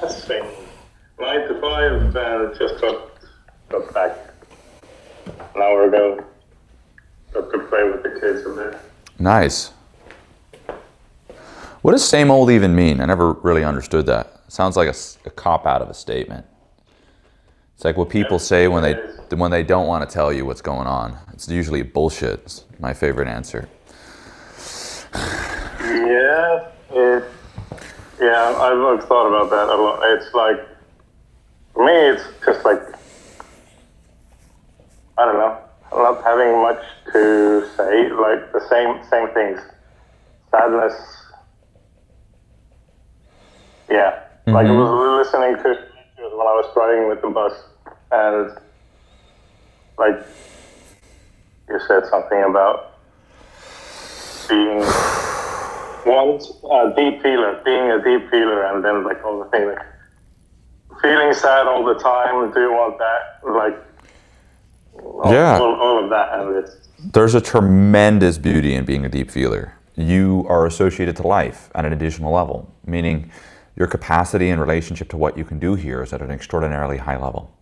Same. 9 to 5, and just got back an hour ago. Got to play with the kids a bit. Nice. What does same old even mean? I never really understood that. It sounds like a cop out of a statement. It's like what people say when they don't want to tell you what's going on. It's usually bullshit. It's my favorite answer. Yeah, I've thought about that a lot. It's like, for me, it's just like, I don't know, not having much to say, like the same things. Sadness. Yeah. Mm-hmm. Like I was listening to it when I was driving with the bus, and like you said something about being being a deep feeler, and then like all the things, like feeling sad all the time. Do you want that? Like all of that, and there's a tremendous beauty in being a deep feeler. You are associated to life at an additional level, meaning your capacity in relationship to what you can do here is at an extraordinarily high level.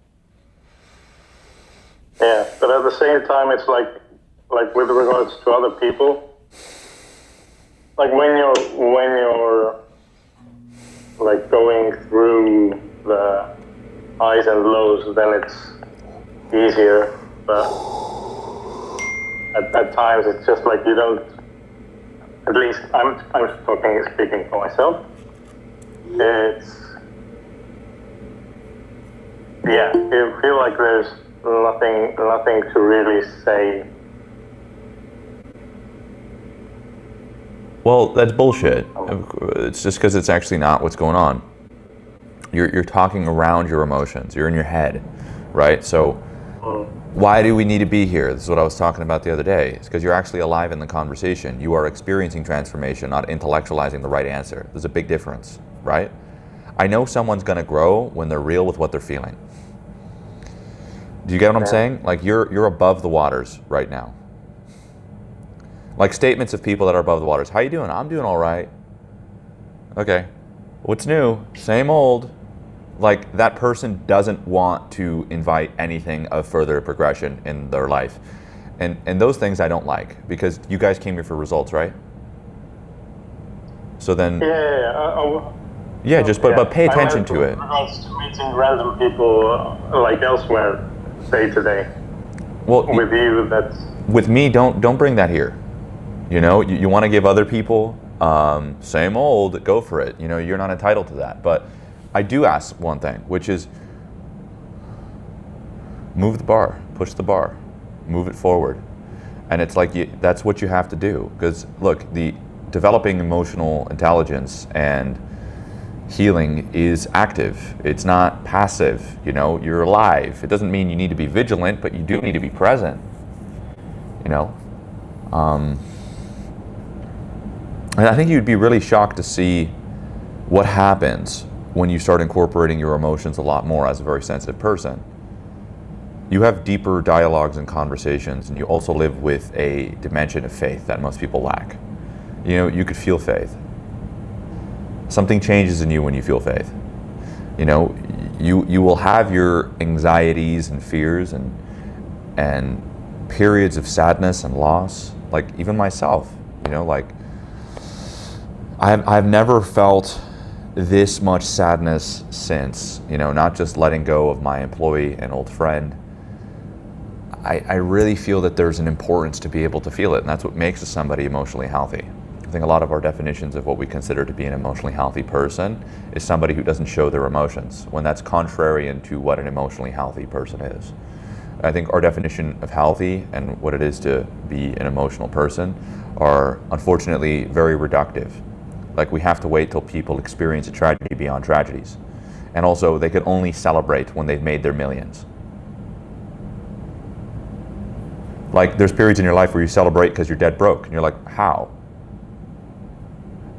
Yeah, but at the same time, it's like with regards to other people, like when you're like going through the highs and lows, then it's easier. But at times, it's just like you don't. At least I'm speaking for myself. You feel like there's nothing to really say. Well, that's bullshit. It's just because it's actually not what's going on. You're talking around your emotions. You're in your head, right? So why do we need to be here? This is what I was talking about the other day. It's because you're actually alive in the conversation. You are experiencing transformation, not intellectualizing the right answer. There's a big difference, right? I know someone's going to grow when they're real with what they're feeling. Do you get what I'm saying? Like you're above the waters right now. Like statements of people that are above the waters. How you doing? I'm doing all right. Okay. What's new? Same old. Like that person doesn't want to invite anything of further progression in their life. And those things I don't like, because you guys came here for results, right? So then but pay attention to it. In regards to meeting random people like elsewhere, say today. Well, with you, that's with me. Don't bring that here. You know, you want to give other people same old. Go for it. You know, you're not entitled to that. But I do ask one thing, which is move the bar, push the bar, move it forward, and it's like that's what you have to do. Because look, the developing emotional intelligence and healing is active. It's not passive. You know, you're alive. It doesn't mean you need to be vigilant, but you do need to be present. You know, and I think you'd be really shocked to see what happens when you start incorporating your emotions a lot more as a very sensitive person. You have deeper dialogues and conversations, and you also live with a dimension of faith that most people lack. You know, you could feel faith. Something changes in you when you feel faith. You know, you will have your anxieties and fears and periods of sadness and loss. Like even myself, you know, like I've never felt this much sadness since, you know, not just letting go of my employee and old friend. I really feel that there's an importance to be able to feel it, and that's what makes somebody emotionally healthy. I think a lot of our definitions of what we consider to be an emotionally healthy person is somebody who doesn't show their emotions, when that's contrary to what an emotionally healthy person is. I think our definition of healthy and what it is to be an emotional person are unfortunately very reductive. Like we have to wait till people experience a tragedy beyond tragedies. And also they can only celebrate when they've made their millions. Like there's periods in your life where you celebrate because you're dead broke, and you're like, how?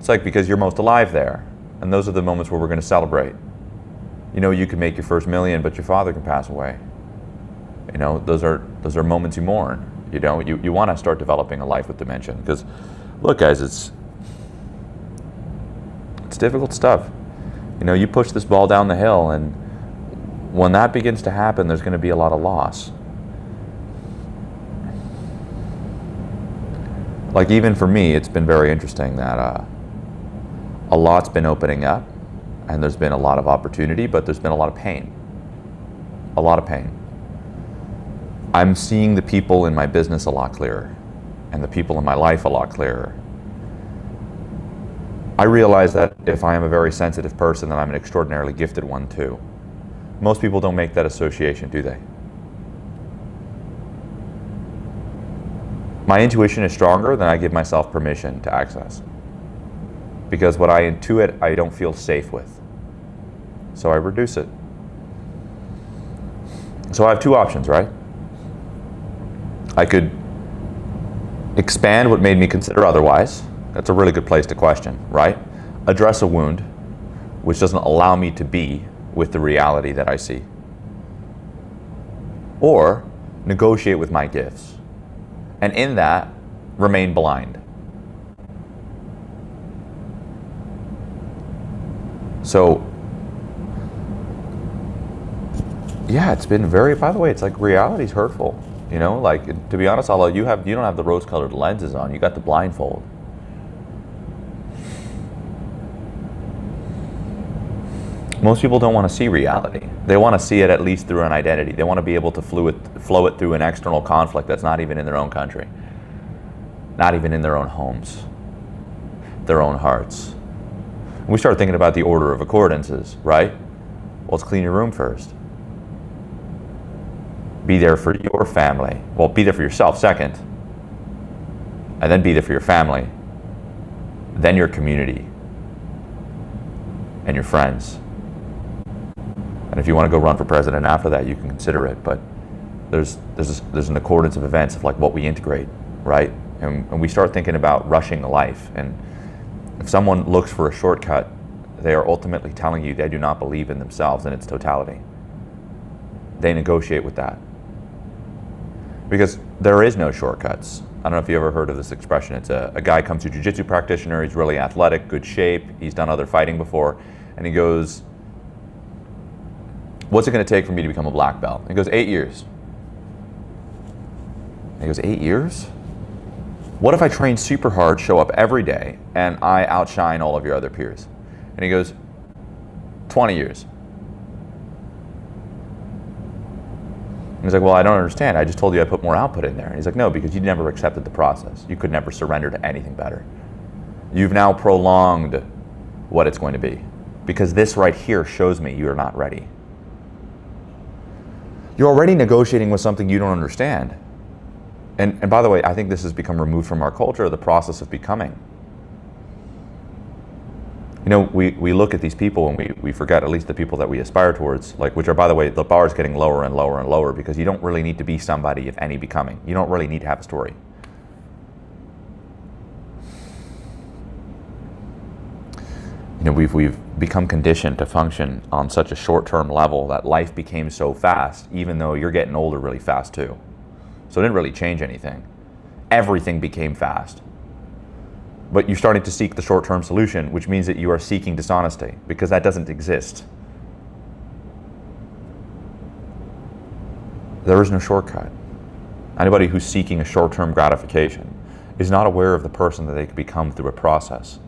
It's like because you're most alive there, and those are the moments where we're going to celebrate. You know, you can make your first million, but your father can pass away. You know, those are moments you mourn. You know, you want to start developing a life with dimension, because look, guys, it's difficult stuff. You know, you push this ball down the hill, and when that begins to happen, there's going to be a lot of loss. Like, even for me, it's been very interesting that a lot's been opening up, and there's been a lot of opportunity, but there's been a lot of pain. A lot of pain. I'm seeing the people in my business a lot clearer, and the people in my life a lot clearer. I realize that if I am a very sensitive person, then I'm an extraordinarily gifted one too. Most people don't make that association, do they? My intuition is stronger than I give myself permission to access. Because what I intuit, I don't feel safe with. So I reduce it. So I have two options, right? I could expand what made me consider otherwise. That's a really good place to question, right? Address a wound, which doesn't allow me to be with the reality that I see. Or negotiate with my gifts. And in that, remain blind. So, yeah, it's been very, by the way, it's like reality's hurtful. You know, like, to be honest, although you don't have the rose-colored lenses on, you got the blindfold. Most people don't want to see reality. They want to see it at least through an identity. They want to be able to flow it through an external conflict that's not even in their own country, not even in their own homes, their own hearts. We start thinking about the order of accordances, right? Well, let's clean your room first. Be there for your family. Well, be there for yourself second. And then be there for your family. Then your community. And your friends. And if you want to go run for president after that, you can consider it. But there's an accordance of events of like what we integrate, right? And we start thinking about rushing life. And if someone looks for a shortcut, they are ultimately telling you they do not believe in themselves in its totality. They negotiate with that. Because there is no shortcuts. I don't know if you ever heard of this expression. It's a guy comes to jiu-jitsu practitioner, he's really athletic, good shape, he's done other fighting before, and he goes, what's it going to take for me to become a black belt? And he goes, 8 years. And he goes, 8 years? What if I train super hard, show up every day, and I outshine all of your other peers? And he goes, 20 years. And he's like, well, I don't understand. I just told you I put more output in there. And he's like, no, because you never accepted the process. You could never surrender to anything better. You've now prolonged what it's going to be. Because this right here shows me you're not ready. You're already negotiating with something you don't understand. And by the way, I think this has become removed from our culture, the process of becoming. You know, we look at these people and we forget, at least the people that we aspire towards, like, which are, by the way, the bar is getting lower and lower and lower, because you don't really need to be somebody if any becoming. You don't really need to have a story. You know, we've become conditioned to function on such a short-term level that life became so fast, even though you're getting older really fast too. So it didn't really change anything. Everything became fast. But you're starting to seek the short-term solution, which means that you are seeking dishonesty, because that doesn't exist. There is no shortcut. Anybody who's seeking a short-term gratification is not aware of the person that they could become through a process.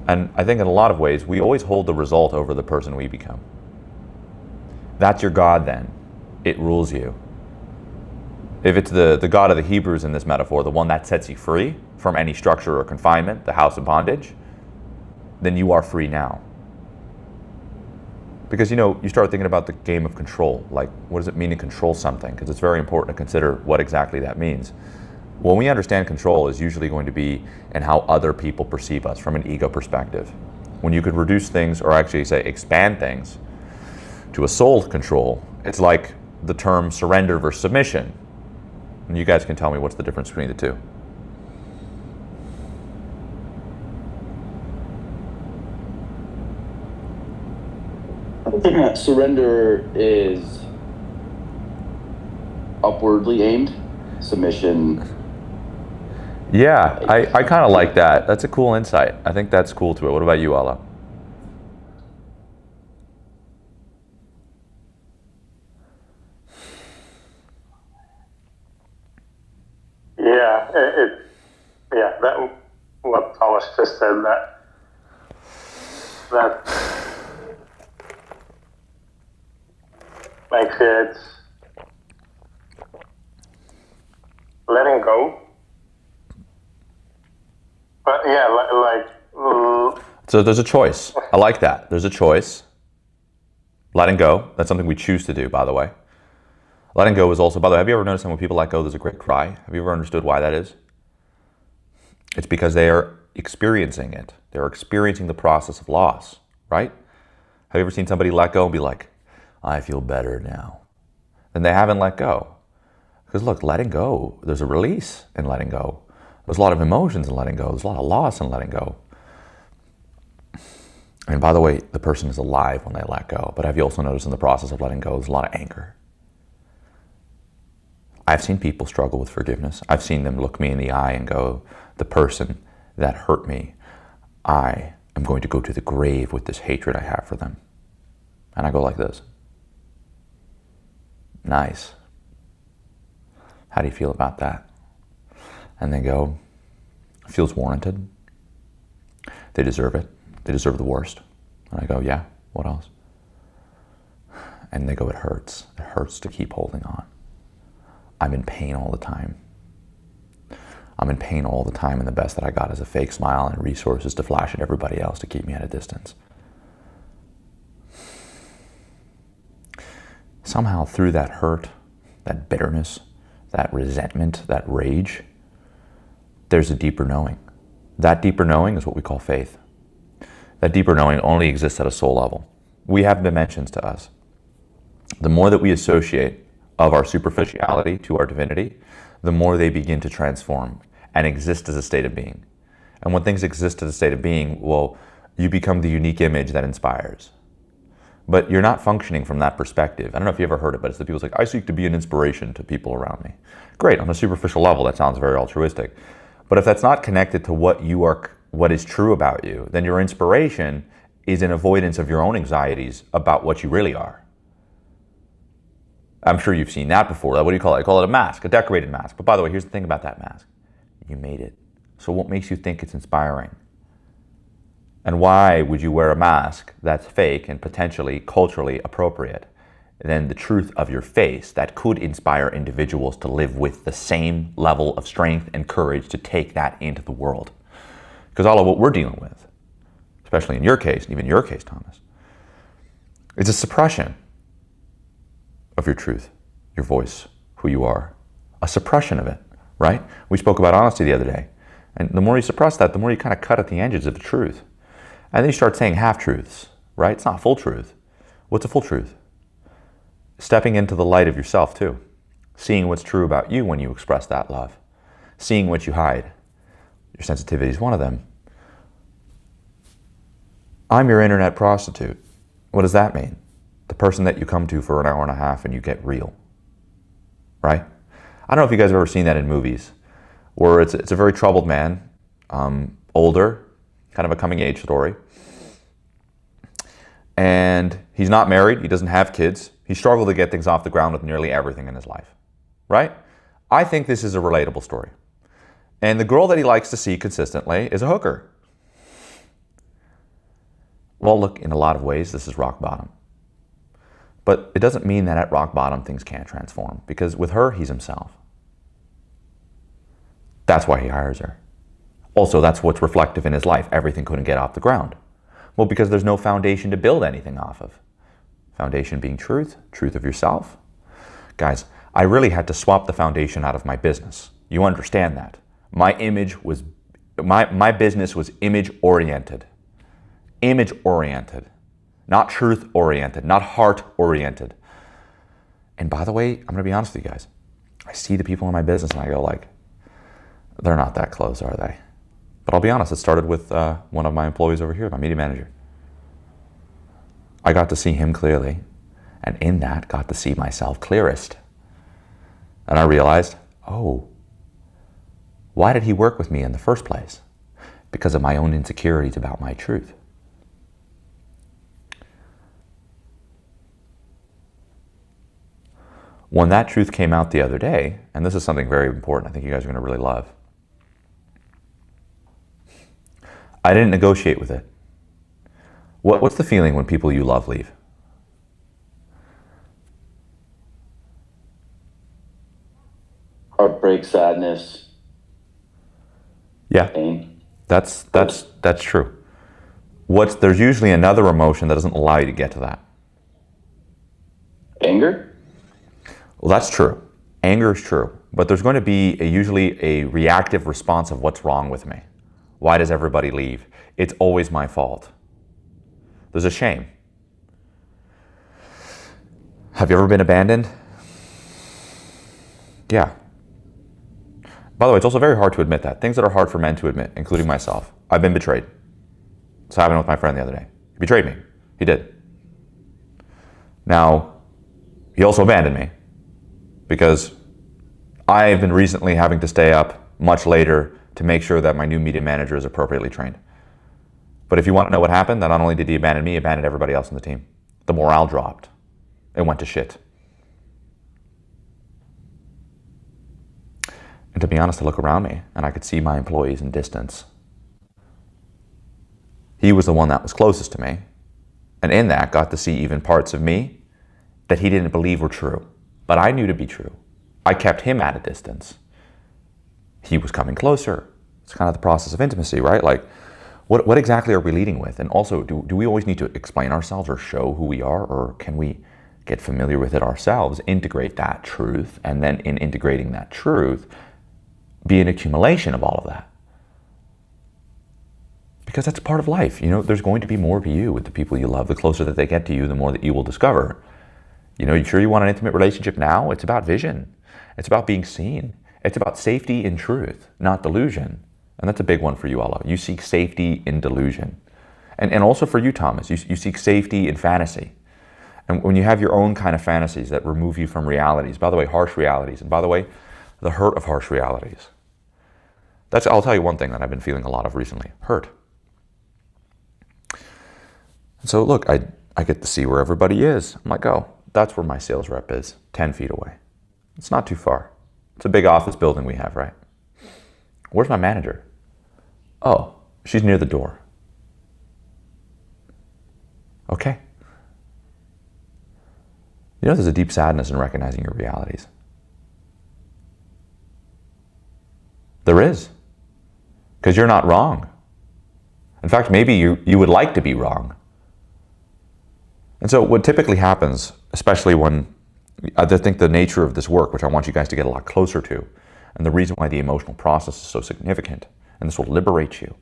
And I think in a lot of ways, we always hold the result over the person we become. That's your God then. It rules you. If it's the God of the Hebrews in this metaphor, the one that sets you free from any structure or confinement, the house of bondage, then you are free now. Because, you know, you start thinking about the game of control. Like, what does it mean to control something? Because it's very important to consider what exactly that means. When we understand control is usually going to be in how other people perceive us from an ego perspective. When you could reduce things, or actually say expand things, to a soul control, it's like the term surrender versus submission. And you guys can tell me what's the difference between the two. Surrender is upwardly aimed. Submission. Yeah, I kind of like that. That's a cool insight. I think that's cool to it. What about you, Allah? that what Thomas just said, that like it's letting go. But yeah, so there's a choice. I like that. There's a choice. Letting go. That's something we choose to do, by the way. Letting go is also, by the way, have you ever noticed that when people let go, there's a great cry? Have you ever understood why that is? It's because they are experiencing it. They're experiencing the process of loss, right? Have you ever seen somebody let go and be like, I feel better now? And they haven't let go. Because look, letting go, there's a release in letting go. There's a lot of emotions in letting go. There's a lot of loss in letting go. And by the way, the person is alive when they let go. But have you also noticed in the process of letting go, there's a lot of anger? I've seen people struggle with forgiveness. I've seen them look me in the eye and go, the person that hurt me, I am going to go to the grave with this hatred I have for them. And I go like this. Nice. How do you feel about that? And they go, it feels warranted. They deserve it. They deserve the worst. And I go, yeah, what else? And they go, it hurts. It hurts to keep holding on. I'm in pain all the time. I'm in pain all the time, and the best that I got is a fake smile and resources to flash at everybody else to keep me at a distance. Somehow through that hurt, that bitterness, that resentment, that rage, there's a deeper knowing. That deeper knowing is what we call faith. That deeper knowing only exists at a soul level. We have dimensions to us. The more that we associate of our superficiality to our divinity, the more they begin to transform and exist as a state of being. And when things exist as a state of being, well, you become the unique image that inspires. But you're not functioning from that perspective. I don't know if you ever heard it, but it's the people's like, I seek to be an inspiration to people around me. Great, on a superficial level, that sounds very altruistic. But if that's not connected to what you are, what is true about you, then your inspiration is an avoidance of your own anxieties about what you really are. I'm sure you've seen that before. What do you call it? I call it a mask, a decorated mask. But by the way, here's the thing about that mask. You made it. So what makes you think it's inspiring? And why would you wear a mask that's fake and potentially culturally appropriate than the truth of your face that could inspire individuals to live with the same level of strength and courage to take that into the world? Because all of what we're dealing with, especially in your case, and even your case, Thomas, is a suppression of your truth, your voice, who you are. A suppression of it, right? We spoke about honesty the other day. And the more you suppress that, the more you kind of cut at the edges of the truth. And then you start saying half-truths, right? It's not full truth. What's a full truth? Stepping into the light of yourself too. Seeing what's true about you when you express that love. Seeing what you hide. Your sensitivity is one of them. I'm your internet prostitute. What does that mean? The person that you come to for an hour and a half and you get real, right? I don't know if you guys have ever seen that in movies, where it's a very troubled man, older, kind of a coming age story. And he's not married, he doesn't have kids. He struggled to get things off the ground with nearly everything in his life, right? I think this is a relatable story. And the girl that he likes to see consistently is a hooker. Well, look, in a lot of ways, this is rock bottom. But it doesn't mean that at rock bottom things can't transform, because with her, he's himself. That's why he hires her. Also, that's what's reflective in his life. Everything couldn't get off the ground. Well, because there's no foundation to build anything off of. Foundation being truth, truth of yourself. Guys, I really had to swap the foundation out of my business. You understand that. My business was image oriented. Image oriented. Not truth oriented, not heart oriented. And by the way, I'm gonna be honest with you guys. I see the people in my business and I go like, they're not that close, are they? But I'll be honest, it started with one of my employees over here, my media manager. I got to see him clearly, and in that got to see myself clearest. And I realized, oh, why did he work with me in the first place? Because of my own insecurities about my truth. When that truth came out the other day, and this is something very important I think you guys are going to really love. I didn't negotiate with it. What's the feeling when people you love leave? Heartbreak, sadness, Yeah, pain. that's true. There's usually another emotion that doesn't allow you to get to that. Anger? Well, that's true. Anger is true, but there's going to be usually a reactive response of what's wrong with me. Why does everybody leave? It's always my fault. There's a shame. Have you ever been abandoned? Yeah. By the way, it's also very hard to admit that. Things that are hard for men to admit, including myself. I've been betrayed. It's happened with my friend the other day. He betrayed me. He did. Now, he also abandoned me because I've been recently having to stay up much later to make sure that my new media manager is appropriately trained. But if you want to know what happened, then not only did he abandon me, he abandoned everybody else on the team. The morale dropped. It went to shit. And to be honest, I look around me and I could see my employees in distance. He was the one that was closest to me. And in that, got to see even parts of me that he didn't believe were true. But I knew to be true. I kept him at a distance. He was coming closer. It's kind of the process of intimacy, right? Like, what exactly are we leading with? And also, do we always need to explain ourselves or show who we are? Or can we get familiar with it ourselves, integrate that truth, and then in integrating that truth, be an accumulation of all of that? Because that's part of life. You know, there's going to be more to you with the people you love. The closer that they get to you, the more that you will discover. You know, you sure you want an intimate relationship now? It's about vision. It's about being seen. It's about safety in truth, not delusion. And that's a big one for you, Allah. You seek safety in delusion. And also for you, Thomas, you seek safety in fantasy. And when you have your own kind of fantasies that remove you from realities, by the way, harsh realities, and by the way, the hurt of harsh realities. I'll tell you one thing that I've been feeling a lot of recently, hurt. So look, I get to see where everybody is. I'm like, oh, that's where my sales rep is, 10 feet away. It's not too far. It's a big office building we have, right? Where's my manager? Oh, she's near the door. Okay. You know, there's a deep sadness in recognizing your realities. There is. Because you're not wrong. In fact, maybe you would like to be wrong. And so what typically happens, especially when, I think the nature of this work, which I want you guys to get a lot closer to, and the reason why the emotional process is so significant, and this will liberate you,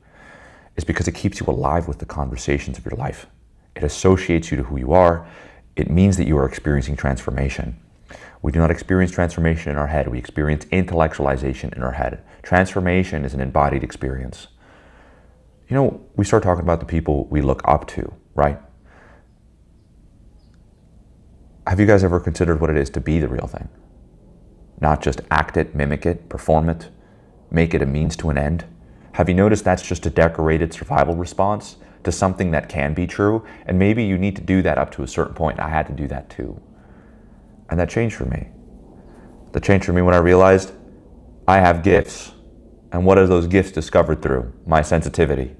is because it keeps you alive with the conversations of your life. It associates you to who you are. It means that you are experiencing transformation. We do not experience transformation in our head. We experience intellectualization in our head. Transformation is an embodied experience. You know, we start talking about the people we look up to, right? Have you guys ever considered what it is to be the real thing? Not just act it, mimic it, perform it, make it a means to an end? Have you noticed that's just a decorated survival response to something that can be true? And maybe you need to do that up to a certain point. I had to do that too. And that changed for me. That changed for me when I realized I have gifts. And what are those gifts discovered through? My sensitivity.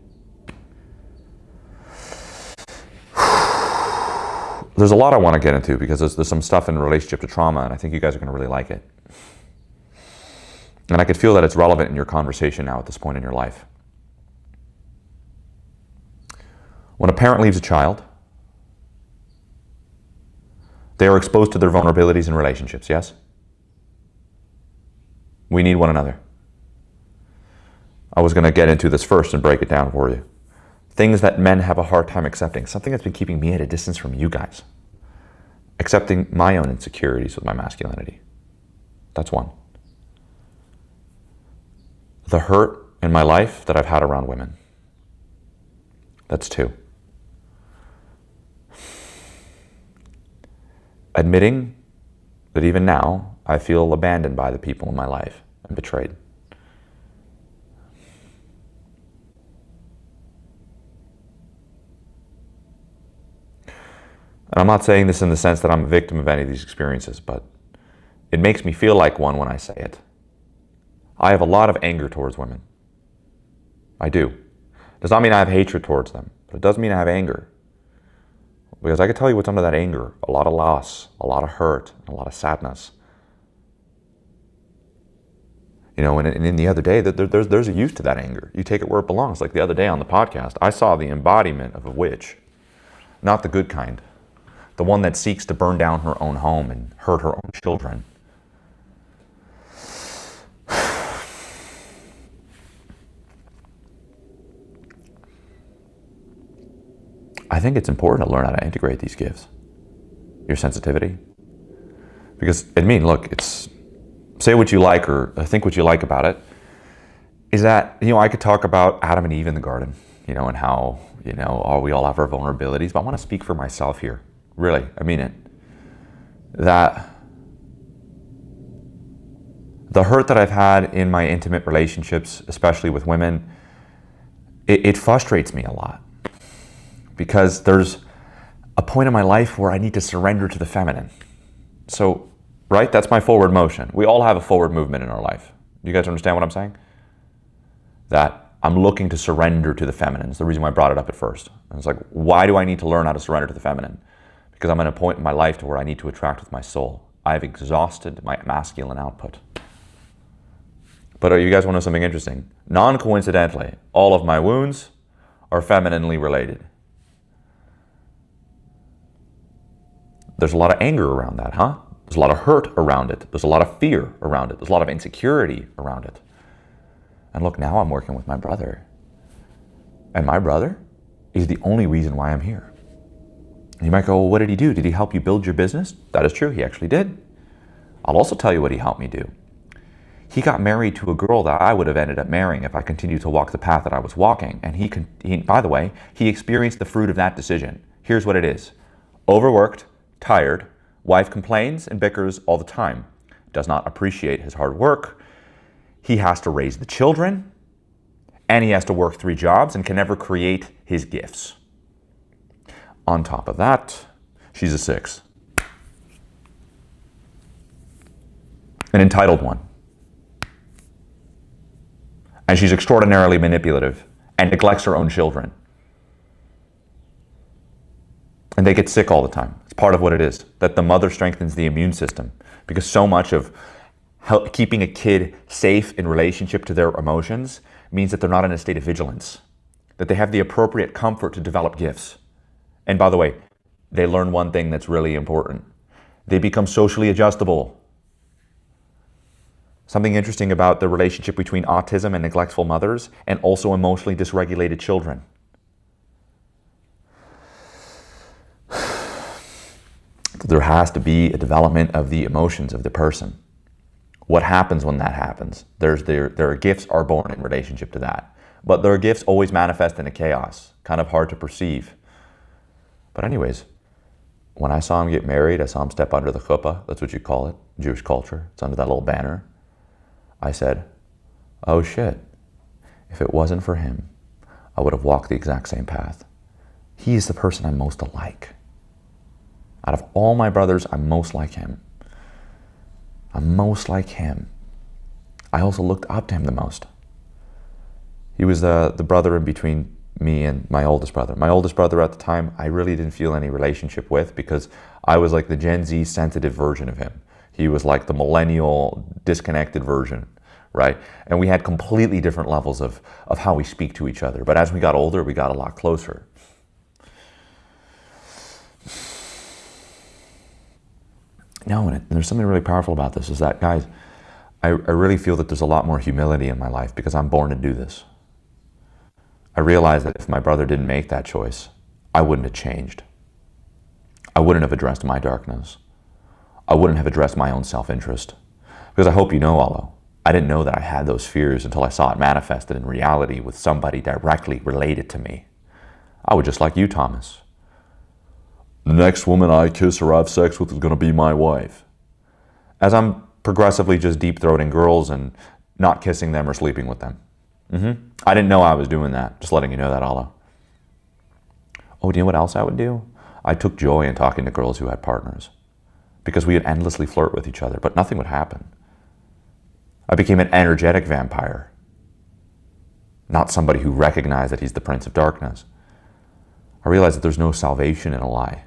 There's a lot I want to get into because there's some stuff in relationship to trauma, and I think you guys are going to really like it. And I could feel that it's relevant in your conversation now at this point in your life. When a parent leaves a child, they are exposed to their vulnerabilities in relationships, yes? We need one another. I was going to get into this first and break it down for you. Things that men have a hard time accepting. Something that's been keeping me at a distance from you guys. Accepting my own insecurities with my masculinity. That's one. The hurt in my life that I've had around women. That's two. Admitting that even now, I feel abandoned by the people in my life and betrayed. And I'm not saying this in the sense that I'm a victim of any of these experiences, but it makes me feel like one when I say it. I have a lot of anger towards women. I do. Does not mean I have hatred towards them, but it does mean I have anger. Because I can tell you what's under that anger: a lot of loss, a lot of hurt, a lot of sadness. You know, and in the other day, there's a use to that anger. You take it where it belongs. Like the other day on the podcast, I saw the embodiment of a witch. Not the good kind. The one that seeks to burn down her own home and hurt her own children. I think it's important to learn how to integrate these gifts. Your sensitivity. Because, I mean, look, it's, say what you like or think what you like about it, is that, you know, I could talk about Adam and Eve in the garden, you know, and how, you know, we all have our vulnerabilities, but I want to speak for myself here. Really, I mean it. That the hurt that I've had in my intimate relationships, especially with women, it frustrates me a lot. Because there's a point in my life where I need to surrender to the feminine. So, right, that's my forward motion. We all have a forward movement in our life. You guys understand what I'm saying? That I'm looking to surrender to the feminine. It's the reason why I brought it up at first. And it's like, why do I need to learn how to surrender to the feminine? Because I'm at a point in my life to where I need to attract with my soul. I've exhausted my masculine output. But you guys want to know something interesting? Non-coincidentally, all of my wounds are femininely related. There's a lot of anger around that, huh? There's a lot of hurt around it. There's a lot of fear around it. There's a lot of insecurity around it. And look, now I'm working with my brother. And my brother is the only reason why I'm here. You might go, well, what did he do? Did he help you build your business? That is true, he actually did. I'll also tell you what he helped me do. He got married to a girl that I would have ended up marrying if I continued to walk the path that I was walking. And he by the way, he experienced the fruit of that decision. Here's what it is. Overworked, tired, wife complains and bickers all the time, does not appreciate his hard work. He has to raise the children, and he has to work 3 jobs and can never create his gifts. On top of that, she's a 6. An entitled one. And she's extraordinarily manipulative and neglects her own children. And they get sick all the time. It's part of what it is, that the mother strengthens the immune system, because so much of keeping a kid safe in relationship to their emotions means that they're not in a state of vigilance, that they have the appropriate comfort to develop gifts. And by the way, they learn one thing that's really important. They become socially adjustable. Something interesting about the relationship between autism and neglectful mothers, and also emotionally dysregulated children. There has to be a development of the emotions of the person. What happens when that happens? Their gifts are born in relationship to that. But their gifts always manifest in a chaos, kind of hard to perceive. But anyways, when I saw him get married, I saw him step under the chuppah, that's what you call it, Jewish culture. It's under that little banner. I said, oh shit, if it wasn't for him, I would have walked the exact same path. He is the person I'm most alike. Out of all my brothers, I'm most like him. I'm most like him. I also looked up to him the most. He was the brother in between me and my oldest brother. My oldest brother at the time, I really didn't feel any relationship with, because I was like the Gen Z sensitive version of him. He was like the millennial disconnected version, right? And we had completely different levels of how we speak to each other. But as we got older, we got a lot closer. No, and there's something really powerful about this, is that, guys, I really feel that there's a lot more humility in my life because I'm born to do this. I realize that if my brother didn't make that choice, I wouldn't have changed. I wouldn't have addressed my darkness. I wouldn't have addressed my own self-interest. Because I hope you know, Allo, I didn't know that I had those fears until I saw it manifested in reality with somebody directly related to me. I was just like you, Thomas. The next woman I kiss or have sex with is going to be my wife. As I'm progressively just deep-throating girls and not kissing them or sleeping with them. I didn't know I was doing that. Just letting you know that, Allo. Oh, do you know what else I would do? I took joy in talking to girls who had partners, because we would endlessly flirt with each other, but nothing would happen. I became an energetic vampire. not somebody who recognized that he's the Prince of Darkness. I realized that there's no salvation in a lie.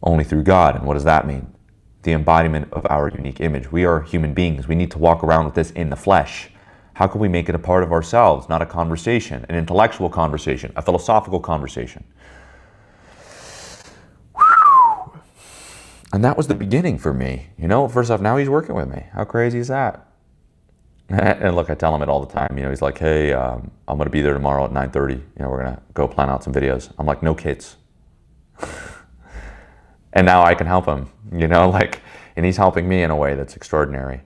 Only through God. And what does that mean? The embodiment of our unique image. We are human beings. We need to walk around with this in the flesh. How can we make it a part of ourselves, not a conversation, an intellectual conversation, a philosophical conversation? And that was the beginning for me. You know, first off, now he's working with me. How crazy is that? And look, I tell him it all the time. You know, he's like, hey, I'm going to be there tomorrow at 9:30. You know, we're going to go plan out some videos. I'm like, no kids. And now I can help him, you know, like, and he's helping me in a way that's extraordinary.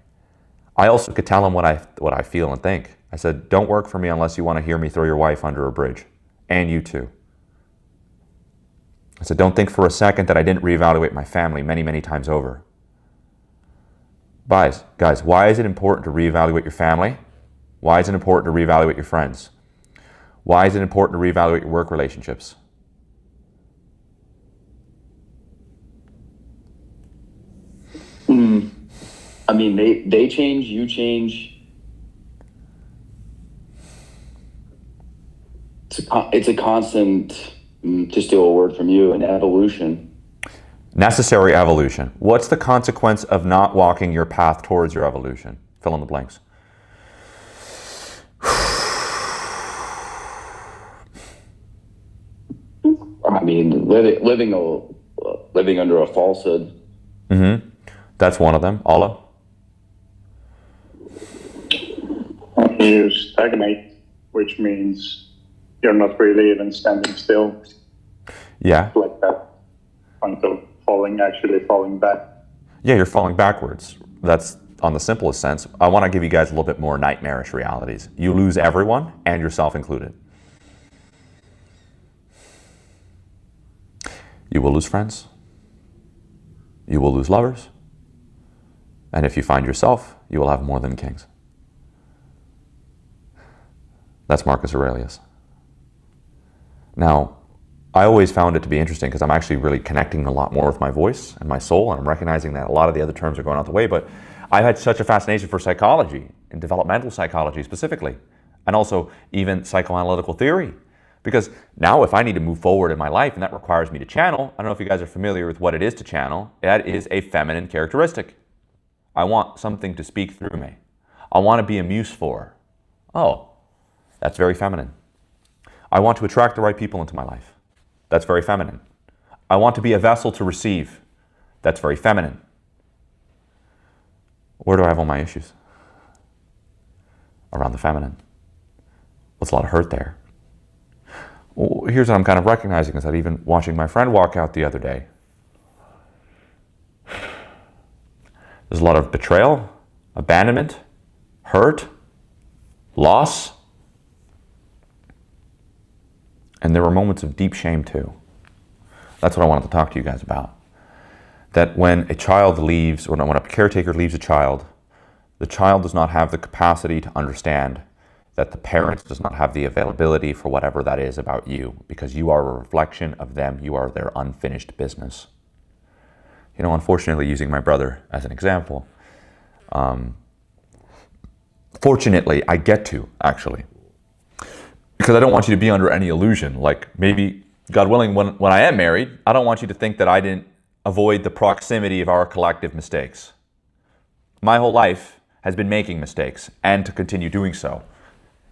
I also could tell him what I feel and think. I said, don't work for me unless you want to hear me throw your wife under a bridge. And you too. I said, don't think for a second that I didn't reevaluate my family many, many times over. Guys, why is it important to reevaluate your family? Why is it important to reevaluate your friends? Why is it important to reevaluate your work relationships? I mean, they change, you change. It's a constant, to steal a word from you, an evolution. Necessary evolution. What's the consequence of not walking your path towards your evolution? Fill in the blanks. I mean, living under a falsehood. Mm-hmm. That's one of them. Allah? You stagnate, which means you're not really even standing still. Yeah. Like that, until actually falling back. Yeah, you're falling backwards. That's on the simplest sense. I want to give you guys a little bit more nightmarish realities. You lose everyone, and yourself included. You will lose friends. You will lose lovers. And if you find yourself, you will have more than kings. That's Marcus Aurelius. Now, I always found it to be interesting because I'm actually really connecting a lot more with my voice and my soul, and I'm recognizing that a lot of the other terms are going out the way, but I've had such a fascination for psychology, and developmental psychology specifically, and also even psychoanalytical theory. Because now if I need to move forward in my life and that requires me to channel, I don't know if you guys are familiar with what it is to channel, that is a feminine characteristic. I want something to speak through me. I want to be a muse for. Oh, that's very feminine. I want to attract the right people into my life. That's very feminine. I want to be a vessel to receive. That's very feminine. Where do I have all my issues? Around the feminine. There's a lot of hurt there. Well, here's what I'm kind of recognizing is that even watching my friend walk out the other day, there's a lot of betrayal, abandonment, hurt, loss. And there were moments of deep shame too. That's what I wanted to talk to you guys about. That when a child leaves, or when a caretaker leaves a child, the child does not have the capacity to understand that the parent does not have the availability for whatever that is about you, because you are a reflection of them. You are their unfinished business. You know, unfortunately, using my brother as an example, fortunately, I get to, actually. Because I don't want you to be under any illusion. Like maybe, God willing, when I am married, I don't want you to think that I didn't avoid the proximity of our collective mistakes. My whole life has been making mistakes, and to continue doing so.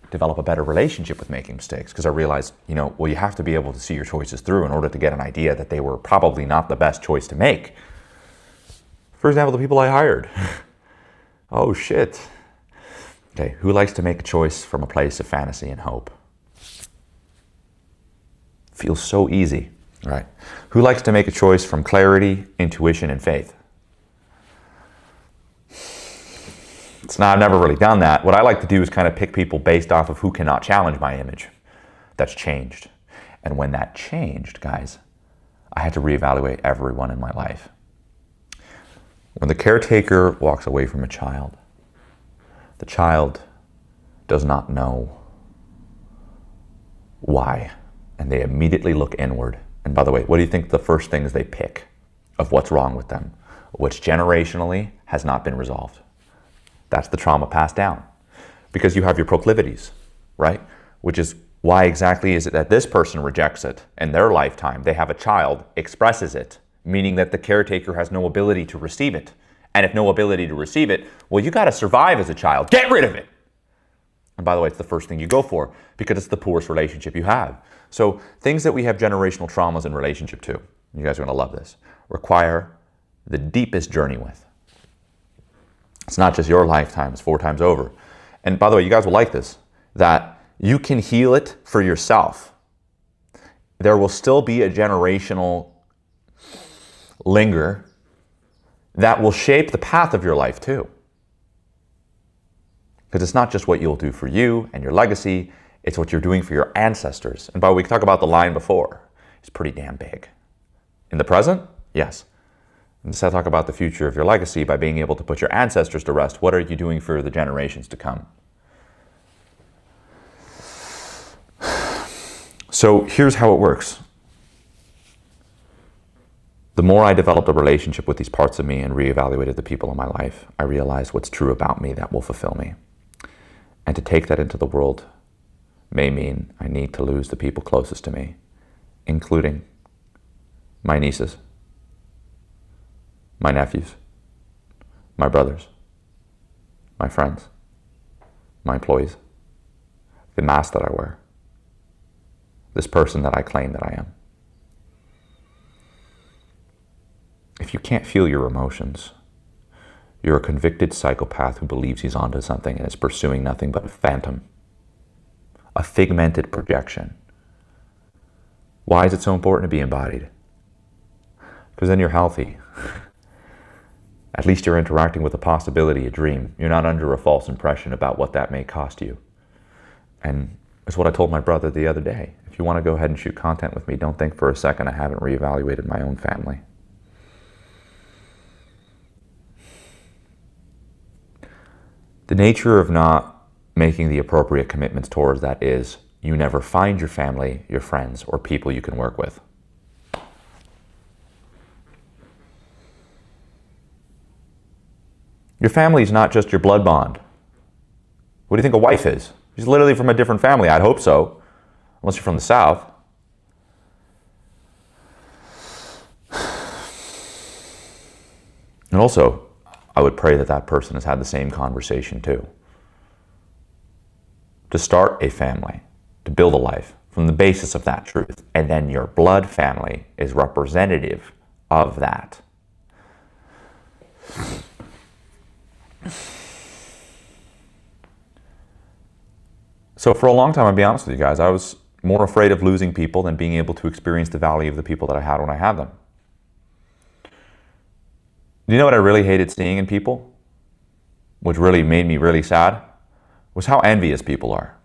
Develop a better relationship with making mistakes, because I realized, you know, well, you have to be able to see your choices through in order to get an idea that they were probably not the best choice to make. For example, the people I hired. Oh, shit. Okay, who likes to make a choice from a place of fantasy and hope? Feels so easy, right? Who likes to make a choice from clarity, intuition, and faith? I've never really done that. What I like to do is kind of pick people based off of who cannot challenge my image. That's changed. And when that changed, guys, I had to reevaluate everyone in my life. When the caretaker walks away from a child, the child does not know why. And they immediately look inward. And by the way, what do you think the first things they pick of what's wrong with them, which generationally has not been resolved? That's the trauma passed down. because you have your proclivities, right? Which is why exactly is it that this person rejects it in their lifetime? They have a child, expresses it, meaning that the caretaker has no ability to receive it. And if no ability to receive it, well, you got to survive as a child. Get rid of it. And by the way, it's the first thing you go for because it's the poorest relationship you have. So things that we have generational traumas in relationship to, you guys are going to love this, require the deepest journey with. It's not just your lifetime, it's 4 times over. And by the way, you guys will like this, that you can heal it for yourself. There will still be a generational linger that will shape the path of your life too. Because it's not just what you'll do for you and your legacy, it's what you're doing for your ancestors. And by the way, we talked about the line before. It's pretty damn big. In the present, yes. And so I talk about the future of your legacy by being able to put your ancestors to rest. What are you doing for the generations to come? So here's how it works. The more I developed a relationship with these parts of me and reevaluated the people in my life, I realized what's true about me that will fulfill me. And to take that into the world may mean I need to lose the people closest to me, including my nieces, my nephews, my brothers, my friends, my employees, the mask that I wear, this person that I claim that I am. If you can't feel your emotions, you're a convicted psychopath who believes he's onto something and is pursuing nothing but a phantom, a figmented projection. Why is it so important to be embodied? Because then you're healthy. At least you're interacting with a possibility, a dream. You're not under a false impression about what that may cost you. And it's what I told my brother the other day. If you want to go ahead and shoot content with me, don't think for a second I haven't reevaluated my own family. The nature of not making the appropriate commitments towards that is you never find your family, your friends, or people you can work with. Your family is not just your blood bond. What do you think a wife is? She's literally from a different family. I'd hope so, unless you're from the South. And also, I would pray that that person has had the same conversation too. To start a family, to build a life from the basis of that truth. And then your blood family is representative of that. So for a long time, I'll be honest with you guys, I was more afraid of losing people than being able to experience the value of the people that I had when I had them. Do you know what I really hated seeing in people? Which really made me really sad? Was how envious people are.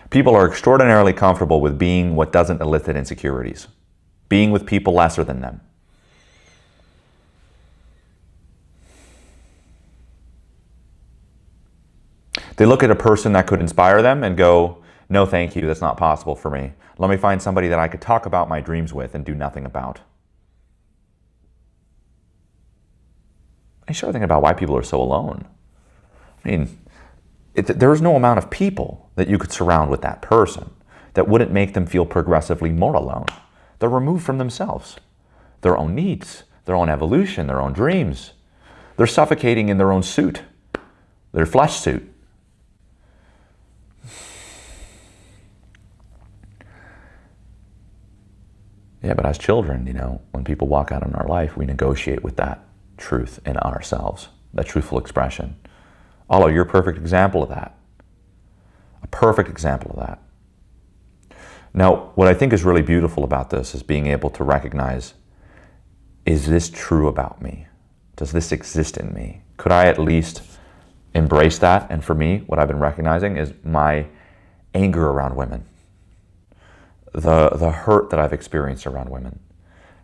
People are extraordinarily comfortable with being what doesn't elicit insecurities. Being with people lesser than them. They look at a person that could inspire them and go, no thank you, that's not possible for me. Let me find somebody that I could talk about my dreams with and do nothing about. I start thinking about why people are so alone. I mean, there's no amount of people that you could surround with that person that wouldn't make them feel progressively more alone. They're removed from themselves, their own needs, their own evolution, their own dreams. They're suffocating in their own suit, their flesh suit. Yeah, but as children, you know, when people walk out in our life, we negotiate with that truth in ourselves, that truthful expression. Olo, you're a perfect example of that. A perfect example of that. Now, what I think is really beautiful about this is being able to recognize, is this true about me? Does this exist in me? Could I at least embrace that? And for me, what I've been recognizing is my anger around women. The hurt that I've experienced around women.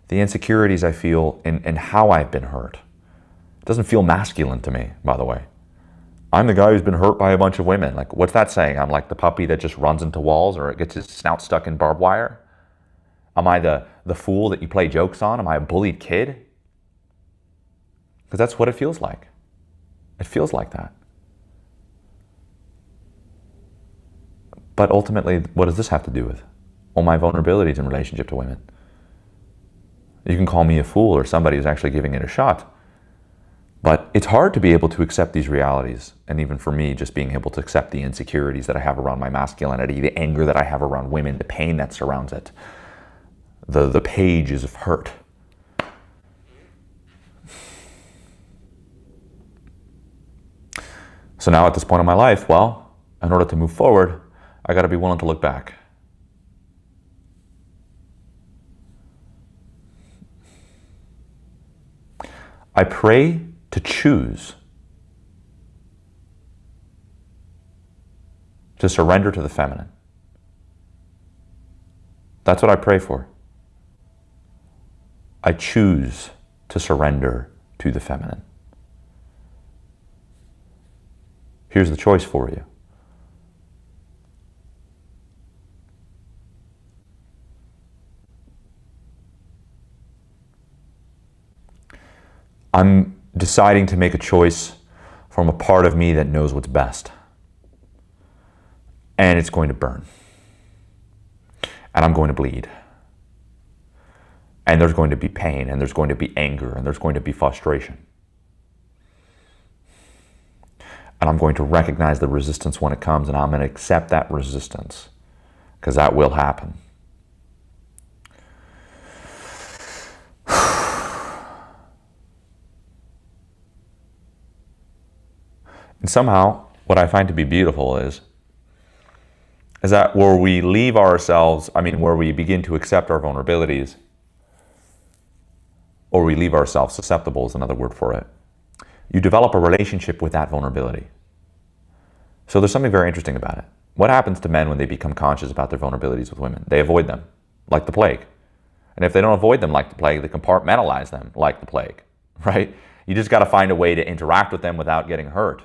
The insecurities I feel in how I've been hurt. It doesn't feel masculine to me, by the way. I'm the guy who's been hurt by a bunch of women. Like, what's that saying? I'm like the puppy that just runs into walls or gets his snout stuck in barbed wire? Am I the fool that you play jokes on? Am I a bullied kid? Because that's what it feels like. It feels like that. But ultimately, what does this have to do with? Well, my vulnerabilities in relationship to women. You can call me a fool or somebody who's actually giving it a shot. But it's hard to be able to accept these realities. And even for me, just being able to accept the insecurities that I have around my masculinity, the anger that I have around women, the pain that surrounds it, the pages of hurt. So now at this point in my life, well, in order to move forward, I got to be willing to look back. I pray to choose to surrender to the feminine. That's what I pray for. I choose to surrender to the feminine. Here's the choice for you. I'm deciding to make a choice from a part of me that knows what's best. And it's going to burn. And I'm going to bleed. And there's going to be pain, and there's going to be anger, and there's going to be frustration. And I'm going to recognize the resistance when it comes, and I'm going to accept that resistance, because that will happen. And somehow, what I find to be beautiful is that where we leave ourselves, where we begin to accept our vulnerabilities, or we leave ourselves susceptible is another word for it, you develop a relationship with that vulnerability. So there's something very interesting about it. What happens to men when they become conscious about their vulnerabilities with women? They avoid them, like the plague. And if they don't avoid them like the plague, they compartmentalize them like the plague, right? You just got to find a way to interact with them without getting hurt.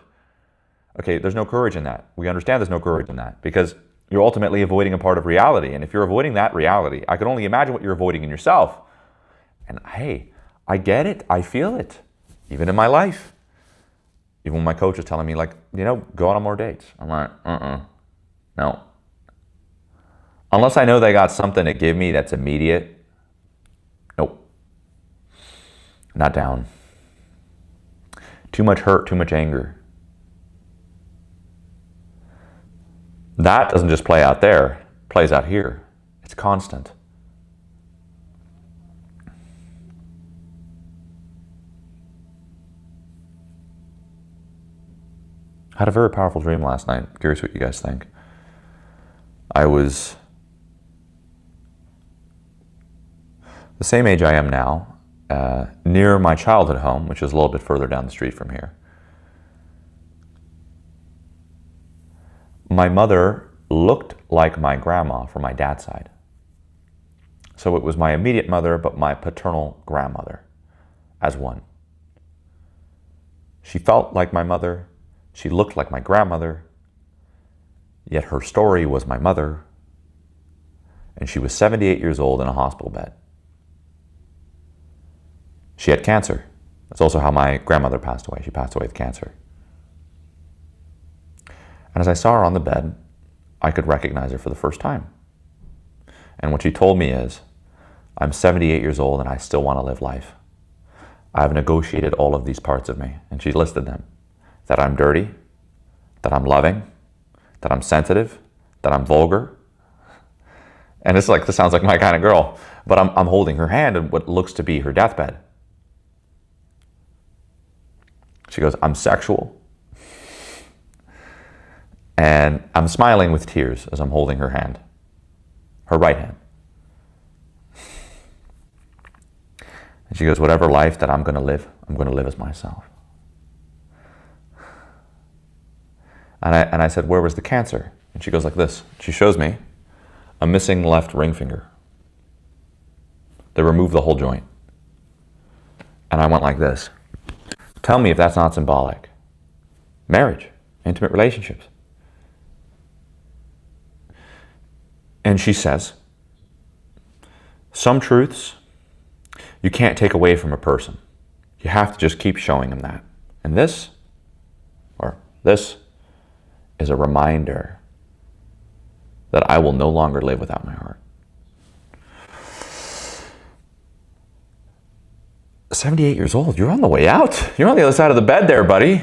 Okay, there's no courage in that. We understand there's no courage in that because you're ultimately avoiding a part of reality. And if you're avoiding that reality, I can only imagine what you're avoiding in yourself. And hey, I get it. I feel it. Even in my life. Even when my coach is telling me, like, go on more dates. I'm like, no. Unless I know they got something to give me that's immediate, nope. Not down. Too much hurt, too much anger. That doesn't just play out there, it plays out here. It's constant. I had a very powerful dream last night. Curious what you guys think. I was the same age I am now, near my childhood home, which is a little bit further down the street from here. My mother looked like my grandma from my dad's side. So it was my immediate mother, but my paternal grandmother as one. She felt like my mother. She looked like my grandmother. Yet her story was my mother. And she was 78 years old in a hospital bed. She had cancer. That's also how my grandmother passed away. She passed away with cancer. And as I saw her on the bed, I could recognize her for the first time. And what she told me is, I'm 78 years old and I still want to live life. I've negotiated all of these parts of me. And she listed them. That I'm dirty, that I'm loving, that I'm sensitive, that I'm vulgar. And it's like, this sounds like my kind of girl. But I'm holding her hand in what looks to be her deathbed. She goes, I'm sexual. And I'm smiling with tears as I'm holding her hand, her right hand. And she goes, whatever life that I'm going to live as myself. And I said, where was the cancer? And she goes like this. She shows me a missing left ring finger. They removed the whole joint. And I went like this. Tell me if that's not symbolic. Marriage, intimate relationships. And she says, some truths you can't take away from a person. You have to just keep showing him that. And this is a reminder that I will no longer live without my heart. 78 years old, you're on the way out. You're on the other side of the bed there, buddy.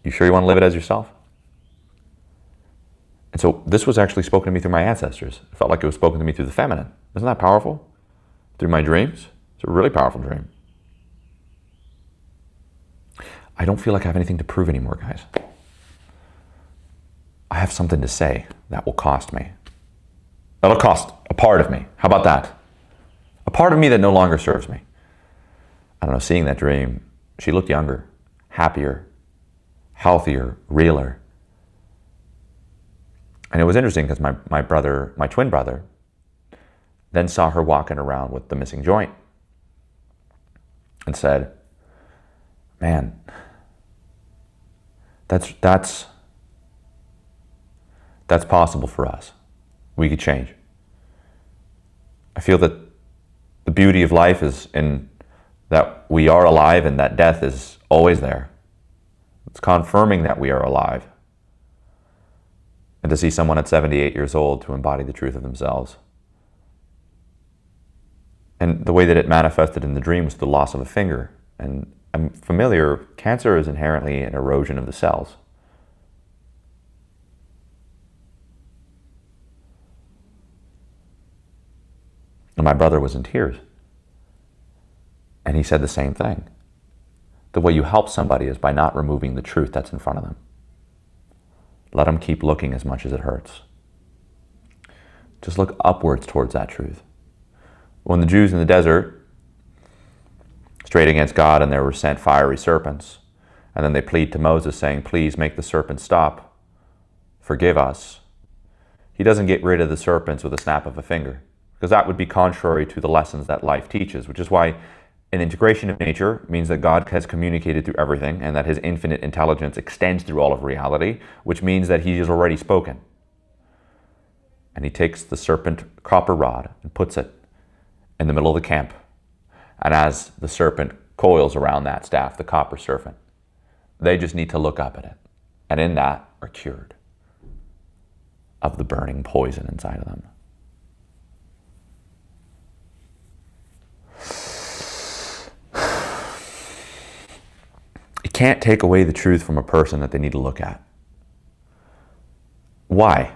You sure you want to live it as yourself? And so this was actually spoken to me through my ancestors. It felt like it was spoken to me through the feminine. Isn't that powerful? Through my dreams. It's a really powerful dream. I don't feel like I have anything to prove anymore, guys. I have something to say that will cost me. That'll cost a part of me. How about that? A part of me that no longer serves me. I don't know, seeing that dream, she looked younger, happier, healthier, realer. And it was interesting because my twin brother, then saw her walking around with the missing joint and said, man, that's possible for us. We could change. I feel that the beauty of life is in that we are alive and that death is always there. It's confirming that we are alive. And to see someone at 78 years old to embody the truth of themselves. And the way that it manifested in the dream was the loss of a finger. And I'm familiar, cancer is inherently an erosion of the cells. And my brother was in tears. And he said the same thing. The way you help somebody is by not removing the truth that's in front of them. Let them keep looking as much as it hurts. Just look upwards towards that truth. When the Jews in the desert strayed against God and there were sent fiery serpents, and then they plead to Moses saying, please make the serpents stop. Forgive us. He doesn't get rid of the serpents with a snap of a finger, because that would be contrary to the lessons that life teaches, which is why an integration of nature means that God has communicated through everything and that his infinite intelligence extends through all of reality, which means that he has already spoken. And he takes the serpent copper rod and puts it in the middle of the camp. And as the serpent coils around that staff, the copper serpent, they just need to look up at it. And in that are cured of the burning poison inside of them. You can't take away the truth from a person that they need to look at. Why?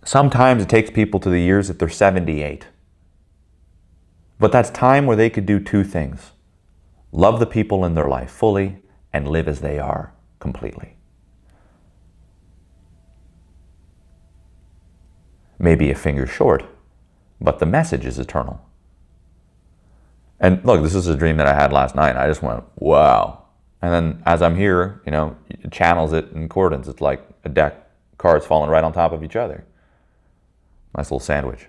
Sometimes it takes people to the years that they're 78. But that's time where they could do two things. Love the people in their life fully and live as they are completely. Maybe a finger short, but the message is eternal. And look, this is a dream that I had last night. And I just went, wow. And then as I'm here, it channels it in accordance. It's like a deck of cards falling right on top of each other. Nice little sandwich.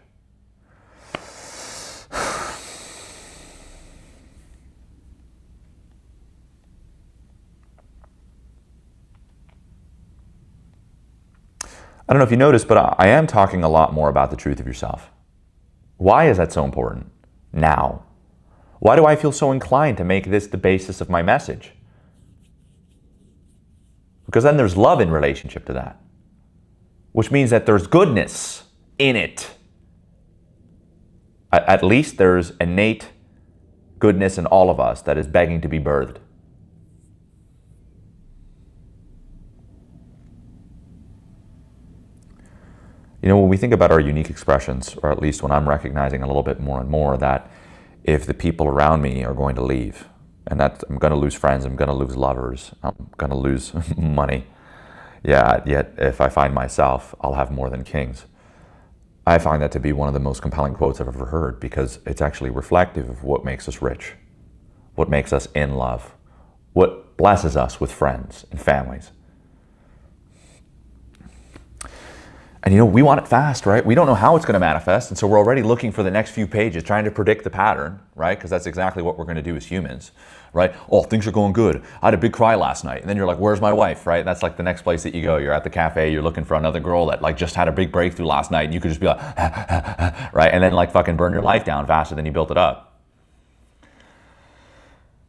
I don't know if you noticed, but I am talking a lot more about the truth of yourself. Why is that so important now? Why do I feel so inclined to make this the basis of my message? Because then there's love in relationship to that, which means that there's goodness in it. At least there's innate goodness in all of us that is begging to be birthed. When we think about our unique expressions, or at least when I'm recognizing a little bit more and more that if the people around me are going to leave, and that I'm going to lose friends, I'm going to lose lovers, I'm going to lose money, yet if I find myself, I'll have more than kings. I find that to be one of the most compelling quotes I've ever heard, because it's actually reflective of what makes us rich, what makes us in love, what blesses us with friends and families. And we want it fast, right? We don't know how it's going to manifest, and so we're already looking for the next few pages, trying to predict the pattern, right? Because that's exactly what we're going to do as humans, right? Oh, things are going good. I had a big cry last night. And then you're like, where's my wife, right? That's like the next place that you go. You're at the cafe, you're looking for another girl that just had a big breakthrough last night, and you could just be like, right? And then fucking burn your life down faster than you built it up.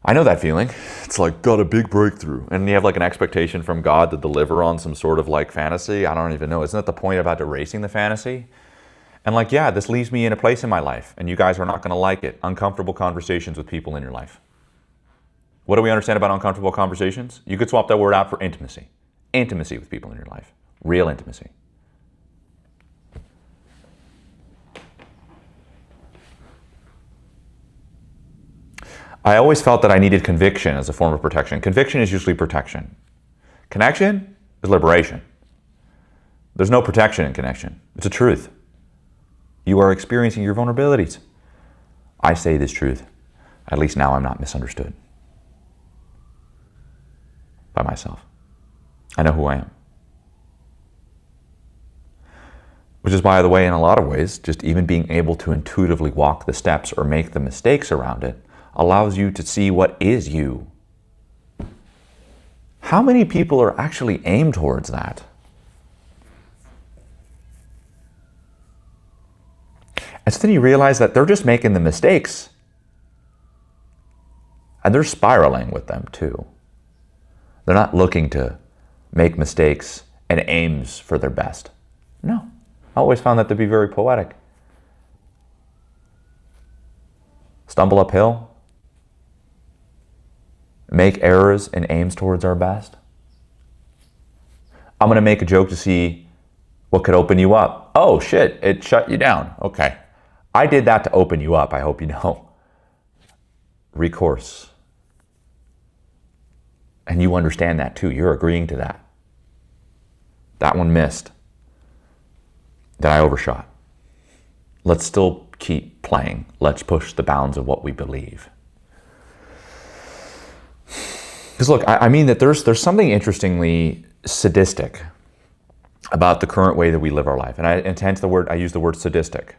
I know that feeling. It's like, got a big breakthrough. And you have like an expectation from God to deliver on some sort of like fantasy. I don't even know. Isn't that the point about erasing the fantasy? And like, yeah, this leaves me in a place in my life and you guys are not going to like it. Uncomfortable conversations with people in your life. What do we understand about uncomfortable conversations? You could swap that word out for intimacy. Intimacy with people in your life. Real intimacy. I always felt that I needed conviction as a form of protection. Conviction is usually protection. Connection is liberation. There's no protection in connection. It's a truth. You are experiencing your vulnerabilities. I say this truth. At least now I'm not misunderstood by myself. I know who I am. Which is, by the way, in a lot of ways, just even being able to intuitively walk the steps or make the mistakes around it allows you to see what is you. How many people are actually aimed towards that? And so then you realize that they're just making the mistakes. And they're spiraling with them too. They're not looking to make mistakes and aims for their best. No. I always found that to be very poetic. Stumble uphill. Make errors and aims towards our best. I'm going to make a joke to see what could open you up. Oh shit, it shut you down. Okay. I did that to open you up, I hope you know. Recourse. And you understand that too. You're agreeing to that. That one missed. That I overshot. Let's still keep playing. Let's push the bounds of what we believe. Because look, I mean that there's something interestingly sadistic about the current way that we live our life. And I use the word sadistic.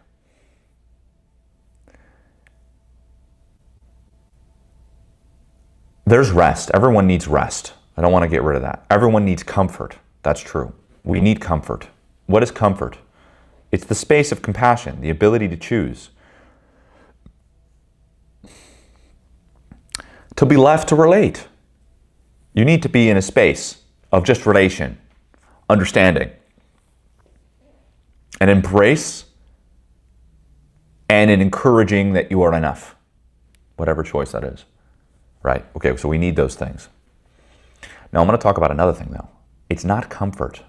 There's rest. Everyone needs rest. I don't want to get rid of that. Everyone needs comfort. That's true. We need comfort. What is comfort? It's the space of compassion, the ability to choose. To be left to relate. You need to be in a space of just relation, understanding, an embrace, and an encouraging that you are enough, whatever choice that is. Right? Okay, so we need those things. Now I'm going to talk about another thing though. It's not comfort.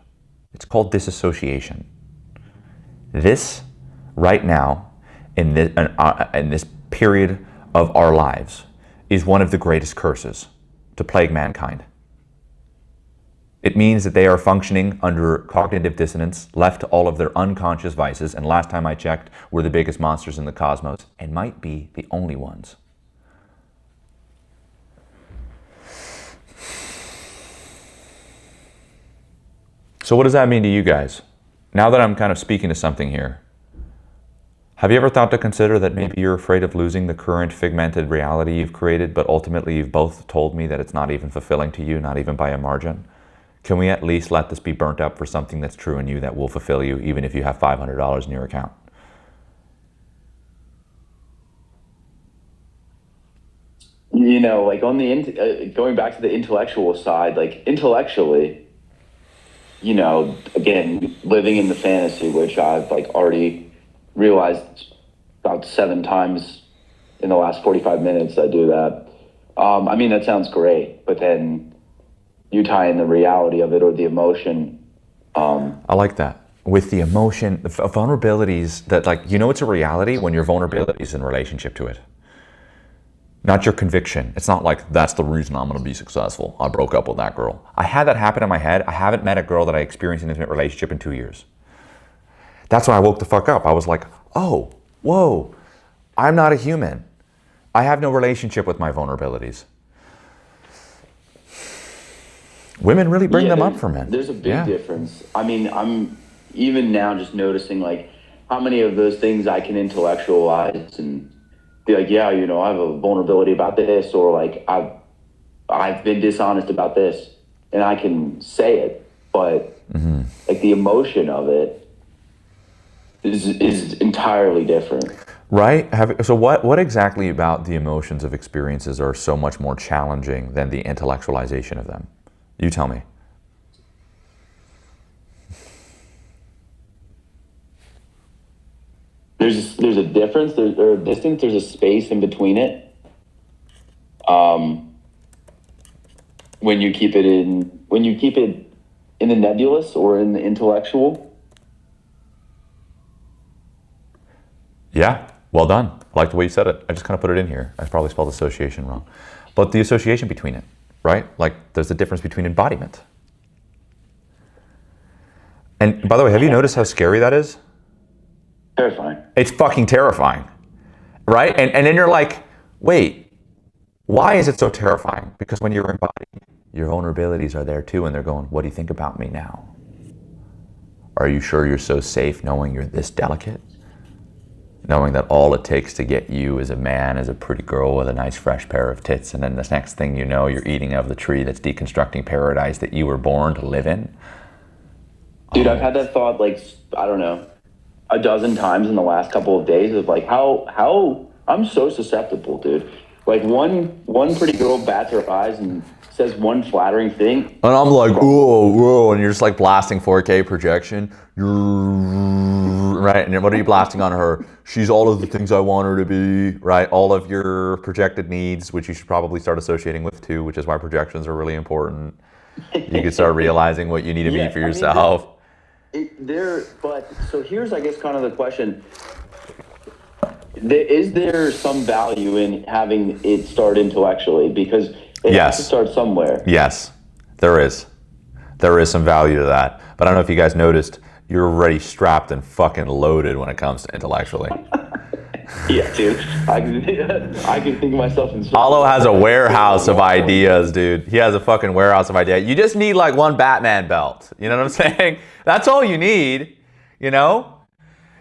It's called disassociation. This, right now, in this period of our lives, is one of the greatest curses to plague mankind. It means that they are functioning under cognitive dissonance, left to all of their unconscious vices, and last time I checked, were the biggest monsters in the cosmos, and might be the only ones. So what does that mean to you guys? Now that I'm kind of speaking to something here, have you ever thought to consider that maybe you're afraid of losing the current figmented reality you've created, but ultimately you've both told me that it's not even fulfilling to you, not even by a margin? Can we at least let this be burnt up for something that's true in you that will fulfill you, even if you have $500 in your account? You know, like on the going back to the intellectual side, like intellectually, you know, again, living in the fantasy, which I've like already realized about 7 times in the last 45 minutes I do that. I mean, that sounds great, but then you tie in the reality of it or the emotion. I like that. With the emotion, the vulnerabilities that, like, you know, it's a reality when your vulnerability is in relationship to it. Not your conviction. It's not like, that's the reason I'm going to be successful. I broke up with that girl. I had that happen in my head. I haven't met a girl that I experienced an intimate relationship in 2 years. That's why I woke the fuck up. I was like, oh, whoa, I'm not a human. I have no relationship with my vulnerabilities. Women really bring them up for men. There's a big difference. I mean, I'm even now just noticing like how many of those things I can intellectualize and be like, yeah, you know, I have a vulnerability about this, or like I've been dishonest about this, and I can say it, but like the emotion of it is entirely different. Right? So what exactly about the emotions of experiences are so much more challenging than the intellectualization of them? You tell me. There's a difference, or a distance, there's a space in between it. When you keep it in the nebulous or in the intellectual. Yeah, well done. I like the way you said it. I just kind of put it in here. I probably spelled association wrong. But the association between it, right? Like there's a difference between embodiment. And by the way, have you noticed how scary that is? Terrifying. It's fucking terrifying, right? And then you're like, wait, why is it so terrifying? Because when you're embodied, your vulnerabilities are there too, and they're going, what do you think about me now? Are you sure you're so safe knowing you're this delicate? Knowing that all it takes to get you as a man is a pretty girl with a nice fresh pair of tits, and then the next thing you know, you're eating of the tree that's deconstructing paradise that you were born to live in? Dude, I've had that thought like, I don't know, a dozen times in the last couple of days of like how I'm so susceptible, dude. Like one pretty girl bats her eyes and says one flattering thing. And I'm like, whoa, and you're just like blasting 4K projection. Right, and what are you blasting on her? She's all of the things I want her to be, right? All of your projected needs, which you should probably start associating with too, which is why projections are really important. You can start realizing what you need to be for yourself. But so here's, I guess, kind of the question. Is there some value in having it start intellectually? Because it has to start somewhere. Yes, there is. There is some value to that. But I don't know if you guys noticed, you're already strapped and fucking loaded when it comes to intellectually. Yeah, dude. I can think of myself in. Alo has a warehouse of ideas, dude. He has a fucking warehouse of ideas. You just need like one Batman belt. You know what I'm saying? That's all you need, you know?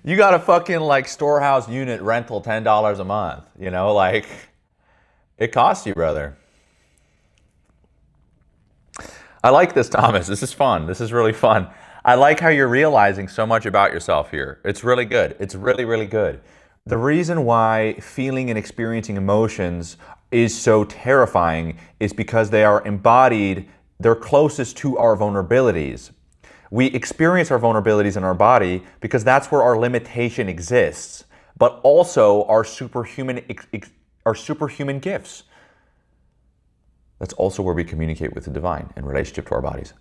You got a fucking like storehouse unit rental $10 a month, you know? Like, it costs you, brother. I like this, Thomas. This is fun. This is really fun. I like how you're realizing so much about yourself here. It's really good. It's really, really good. The reason why feeling and experiencing emotions is so terrifying is because they are embodied, they're closest to our vulnerabilities. We experience our vulnerabilities in our body because that's where our limitation exists, but also our superhuman gifts. That's also where we communicate with the divine in relationship to our bodies.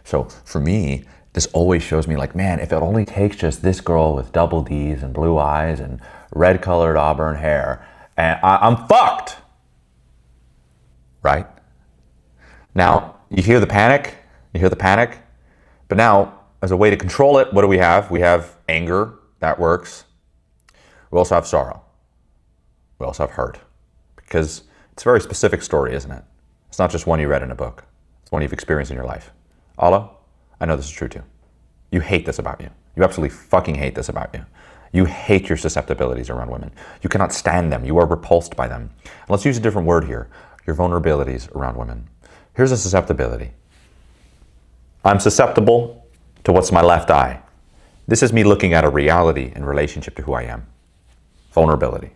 So for me, this always shows me like, man, if it only takes just this girl with double D's and blue eyes and red colored auburn hair, and I'm fucked, right? Now, you hear the panic, but now, as a way to control it, what do we have? We have anger, that works. We also have sorrow. We also have hurt, because it's a very specific story, isn't it? It's not just one you read in a book. It's one you've experienced in your life. Alo, I know this is true too. You hate this about you. You absolutely fucking hate this about you. You hate your susceptibilities around women. You cannot stand them. You are repulsed by them. And let's use a different word here. Your vulnerabilities around women. Here's a susceptibility. I'm susceptible to what's my left eye. This is me looking at a reality in relationship to who I am. Vulnerability.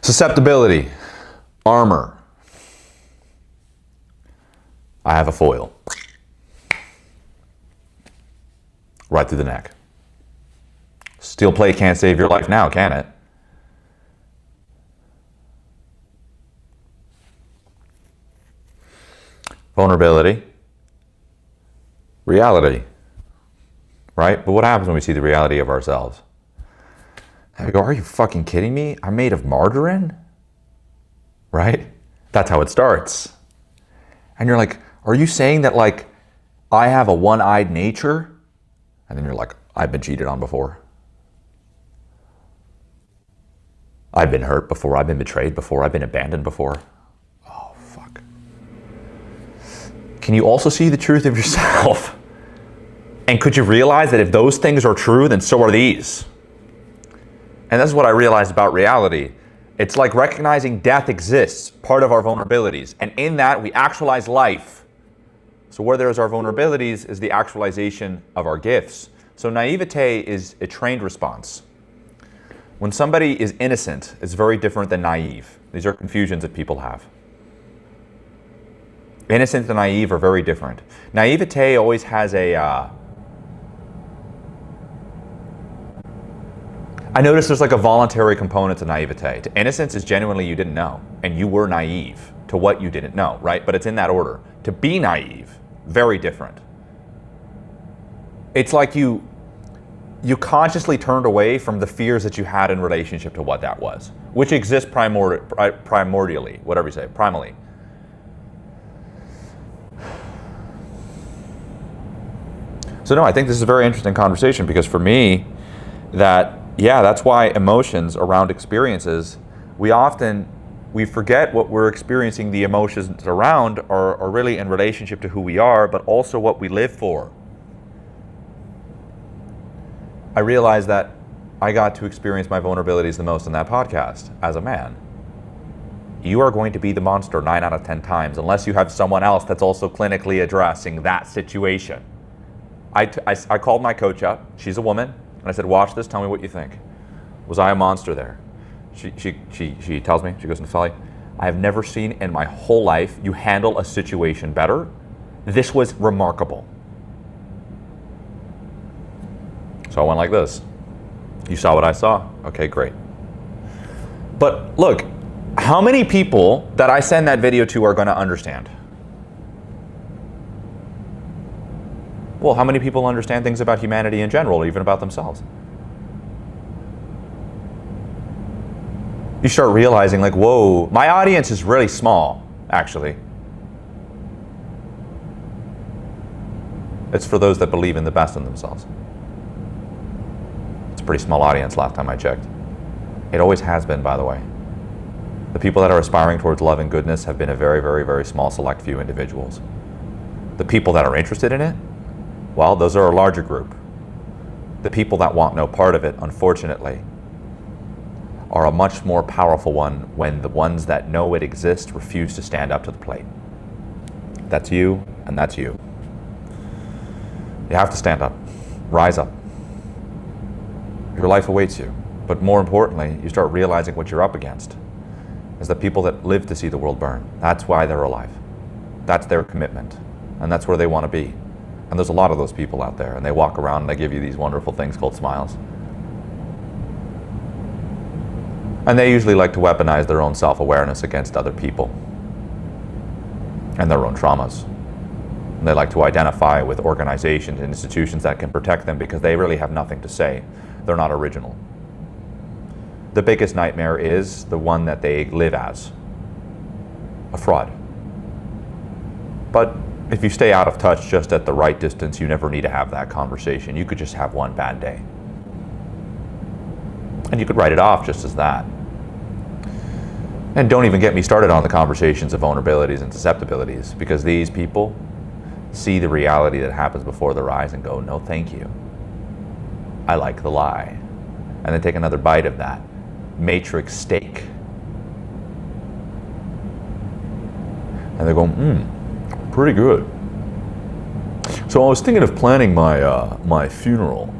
Susceptibility. Armor. I have a foil. Right through the neck. Steel plate can't save your life now, can it? Vulnerability. Reality. Right? But what happens when we see the reality of ourselves? I go, are you fucking kidding me? I'm made of margarine? Right? That's how it starts. And you're like, are you saying that like I have a one-eyed nature? And then you're like, I've been cheated on before. I've been hurt before. I've been betrayed before. I've been abandoned before. Oh, fuck. Can you also see the truth of yourself? And could you realize that if those things are true, then so are these? And that's what I realized about reality. It's like recognizing death exists, part of our vulnerabilities. And in that, we actualize life. So where there's our vulnerabilities is the actualization of our gifts. So naivete is a trained response. When somebody is innocent, it's very different than naive. These are confusions that people have. Innocent and naive are very different. Naivete always has I notice there's like a voluntary component to naivete. To innocence is genuinely you didn't know, and you were naive to what you didn't know, right? But it's in that order. To be naive, very different. It's like you consciously turned away from the fears that you had in relationship to what that was, which exists primordially, whatever you say, primally. So no, I think this is a very interesting conversation because for me, that's why emotions around experiences, we forget what we're experiencing the emotions around are really in relationship to who we are, but also what we live for. I realized that I got to experience my vulnerabilities the most in that podcast as a man. You are going to be the monster 9 out of 10 times unless you have someone else that's also clinically addressing that situation. I called my coach up, she's a woman, and I said, watch this, tell me what you think. Was I a monster there? She tells me, she goes, Nefeli, I have never seen in my whole life you handle a situation better. This was remarkable. So I went like this. You saw what I saw? Okay, great. But look, how many people that I send that video to are going to understand? Well, how many people understand things about humanity in general, or even about themselves? You start realizing like, whoa, my audience is really small, actually. It's for those that believe in the best in themselves. It's a pretty small audience last time I checked. It always has been, by the way. The people that are aspiring towards love and goodness have been a very, very, very small select few individuals. The people that are interested in it, well, those are a larger group. The people that want no part of it, unfortunately, are a much more powerful one when the ones that know it exists refuse to stand up to the plate. That's you, and that's you. You have to stand up, rise up. Your life awaits you. But more importantly, you start realizing what you're up against is the people that live to see the world burn. That's why they're alive. That's their commitment. And that's where they want to be. And there's a lot of those people out there, and they walk around and they give you these wonderful things called smiles. And they usually like to weaponize their own self-awareness against other people and their own traumas. And they like to identify with organizations and institutions that can protect them because they really have nothing to say. They're not original. The biggest nightmare is the one that they live as, a fraud. But if you stay out of touch just at the right distance, you never need to have that conversation. You could just have one bad day. And you could write it off just as that. And don't even get me started on the conversations of vulnerabilities and susceptibilities, because these people see the reality that happens before their eyes and go, no thank you. I like the lie. And then take another bite of that matrix steak. And they're going, pretty good. So I was thinking of planning my funeral.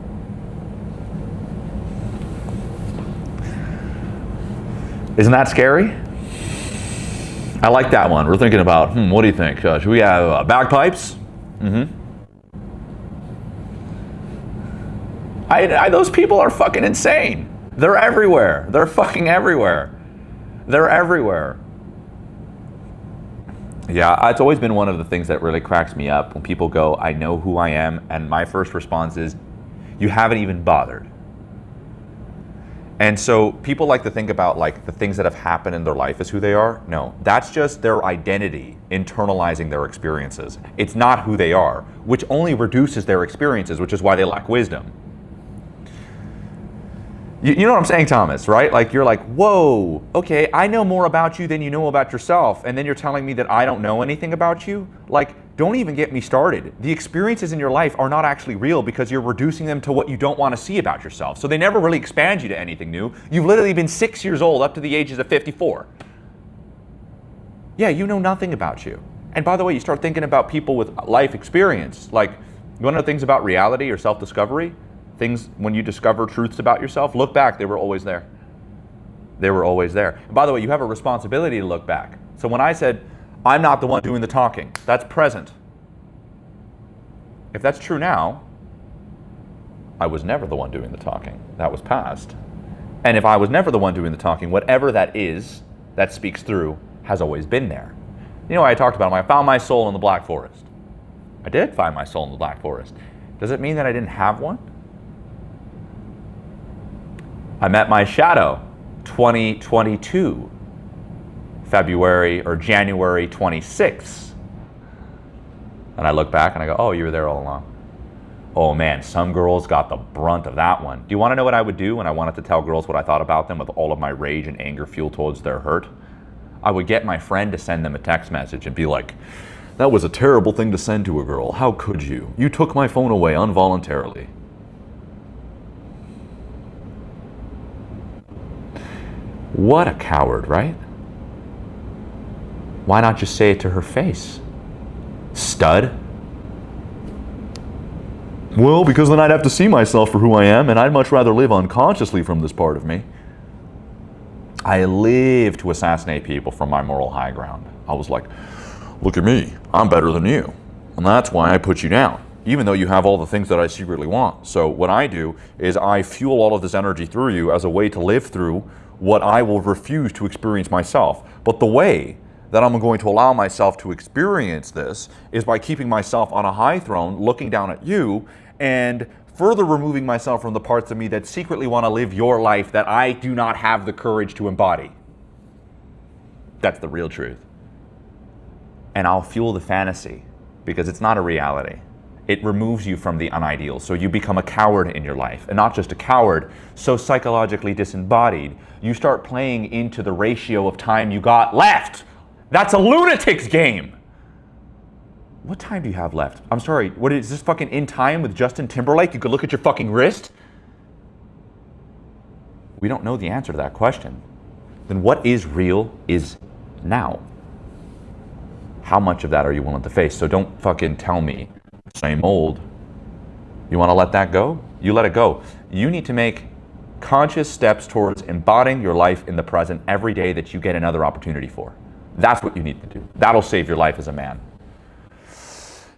Isn't that scary? I like that one. We're thinking about, what do you think? Should we have bagpipes? Those people are fucking insane. They're everywhere. They're fucking everywhere. They're everywhere. Yeah, it's always been one of the things that really cracks me up when people go, I know who I am, and my first response is, you haven't even bothered. And so people like to think about like the things that have happened in their life as who they are. No, that's just their identity internalizing their experiences. It's not who they are, which only reduces their experiences, which is why they lack wisdom. You know what I'm saying, Thomas, right? Like you're like, whoa, okay, I know more about you than you know about yourself, and then you're telling me that I don't know anything about you? Like, don't even get me started. The experiences in your life are not actually real because you're reducing them to what you don't want to see about yourself. So they never really expand you to anything new. You've literally been 6 years old up to the ages of 54. Yeah, you know nothing about you. And by the way, you start thinking about people with life experience. Like, you want to know things about reality or self-discovery? things, when you discover truths about yourself, look back, they were always there. They were always there. And by the way, you have a responsibility to look back. So when I said, I'm not the one doing the talking, that's present. If that's true now, I was never the one doing the talking. That was past. And if I was never the one doing the talking, whatever that is, that speaks through, has always been there. You know, I talked about, I found my soul in the Black Forest. I did find my soul in the Black Forest. Does it mean that I didn't have one? I met my shadow 2022, February or January 26th. And I look back and I go, oh, you were there all along. Oh man, some girls got the brunt of that one. Do you want to know what I would do when I wanted to tell girls what I thought about them with all of my rage and anger fueled towards their hurt? I would get my friend to send them a text message and be like, that was a terrible thing to send to a girl. How could you? You took my phone away involuntarily. What a coward, right? Why not just say it to her face? Stud. Well, because then I'd have to see myself for who I am, and I'd much rather live unconsciously from this part of me. I live to assassinate people from my moral high ground. I was like, look at me, I'm better than you. And that's why I put you down, even though you have all the things that I secretly want. So what I do is I fuel all of this energy through you as a way to live through what I will refuse to experience myself. But the way that I'm going to allow myself to experience this is by keeping myself on a high throne, looking down at you, and further removing myself from the parts of me that secretly want to live your life that I do not have the courage to embody. That's the real truth. And I'll fuel the fantasy because it's not a reality. It removes you from the unideal. So you become a coward in your life, and not just a coward, so psychologically disembodied, you start playing into the ratio of time you got left. That's a lunatic's game. What time do you have left? I'm sorry, what is this, fucking In Time with Justin Timberlake? You could look at your fucking wrist? We don't know the answer to that question. Then what is real is now. How much of that are you willing to face? So don't fucking tell me, same old. You want to let that go? You let it go. You need to make conscious steps towards embodying your life in the present every day that you get another opportunity for. That's what you need to do. That'll save your life as a man.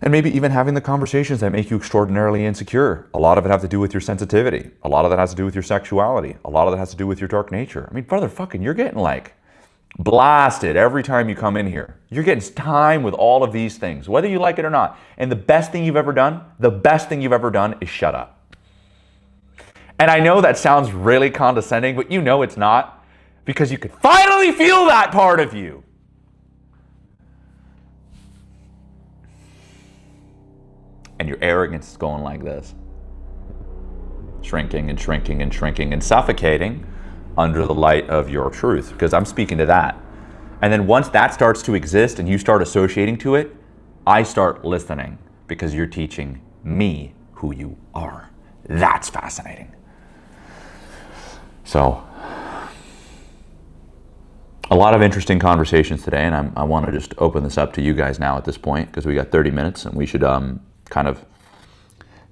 And maybe even having the conversations that make you extraordinarily insecure. A lot of it has to do with your sensitivity. A lot of that has to do with your sexuality. A lot of that has to do with your dark nature. I mean, brother, fucking, you're getting like blasted every time you come in here. You're getting time with all of these things, whether you like it or not. And the best thing you've ever done is shut up. And I know that sounds really condescending, but you know it's not, because you could finally feel that part of you. And your arrogance is going like this. Shrinking and shrinking and shrinking and suffocating under the light of your truth, because I'm speaking to that. And then once that starts to exist and you start associating to it, I start listening, because you're teaching me who you are. That's fascinating. So, a lot of interesting conversations today, and I want to just open this up to you guys now at this point, because we got 30 minutes and we should kind of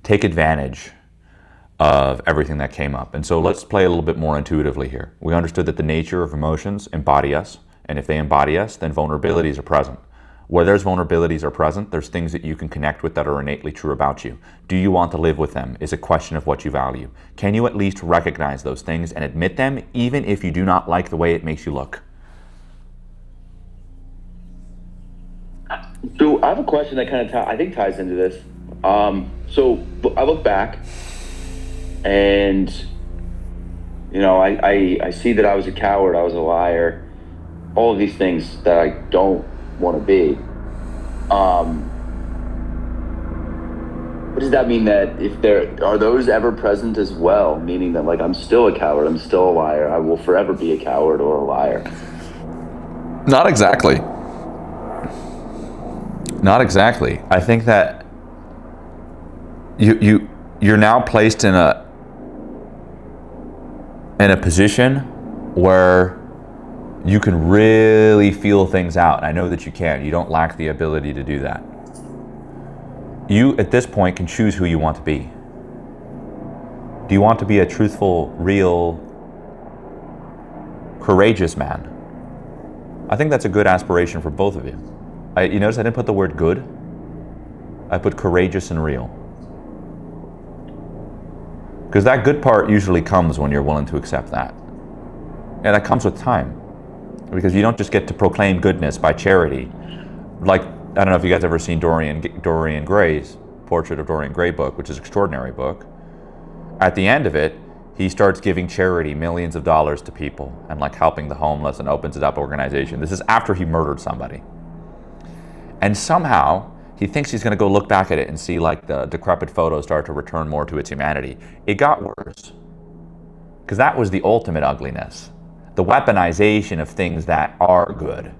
take advantage of everything that came up. And so let's play a little bit more intuitively here. We understood that the nature of emotions embody us, and if they embody us, then vulnerabilities are present. Where there's vulnerabilities are present, there's things that you can connect with that are innately true about you. Do you want to live with them is a question of what you value. Can you at least recognize those things and admit them, even if you do not like the way it makes you look? So I have a question that kind of I think ties into this. So I look back, and you know, I see that I was a coward, I was a liar, all of these things that I don't want to be. What does that mean? That if there are those ever present as well, meaning that like I'm still a coward, I'm still a liar, I will forever be a coward or a liar? Not exactly. Not exactly. I think that you're now placed in a position where you can really feel things out. I know that you can. You don't lack the ability to do that. You, at this point, can choose who you want to be. Do you want to be a truthful, real, courageous man? I think that's a good aspiration for both of you. You notice I didn't put the word good. I put courageous and real. Because that good part usually comes when you're willing to accept that. And that comes with time. Because you don't just get to proclaim goodness by charity. Like, I don't know if you guys ever seen Dorian Gray's Portrait of Dorian Gray book, which is an extraordinary book. At the end of it, he starts giving charity, millions of dollars to people, and like helping the homeless, and opens it up organization. This is after he murdered somebody. And somehow, he thinks he's gonna go look back at it and see like the decrepit photos start to return more to its humanity. It got worse. Because that was the ultimate ugliness. The weaponization of things that are good.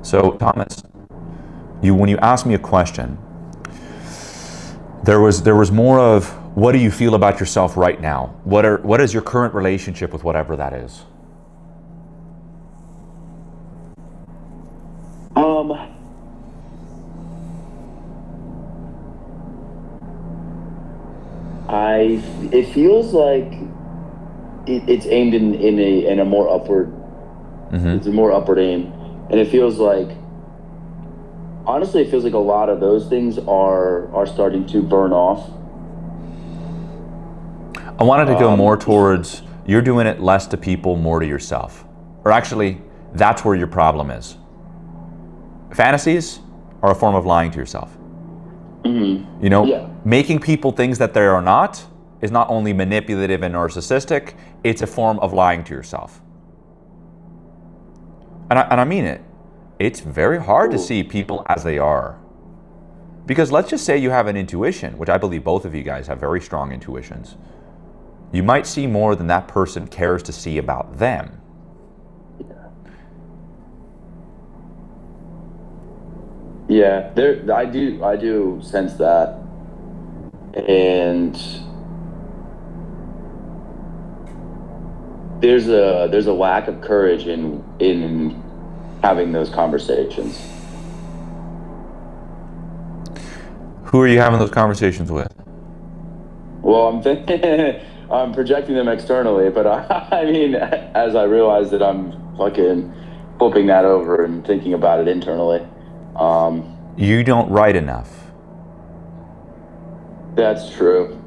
So, Thomas, when you asked me a question, there was more of, what do you feel about yourself right now? What is your current relationship with whatever that is? It feels like it's aimed in a more upward. Mm-hmm. It's a more upward aim, and it feels like, honestly, it feels like a lot of those things are starting to burn off. I wanted to go more towards, you're doing it less to people, more to yourself. Or actually, that's where your problem is. Fantasies are a form of lying to yourself. Mm-hmm. You know, yeah. Making people things that they are not is not only manipulative and narcissistic, it's a form of lying to yourself. And I mean it. It's very hard to see people as they are. Because let's just say you have an intuition, which I believe both of you guys have very strong intuitions. You might see more than that person cares to see about them. Yeah, I do sense that. And there's a lack of courage in having those conversations. Who are you having those conversations with? Well, I'm projecting them externally, but I mean, as I realize that I'm fucking flipping that over and thinking about it internally. You don't write enough. That's true.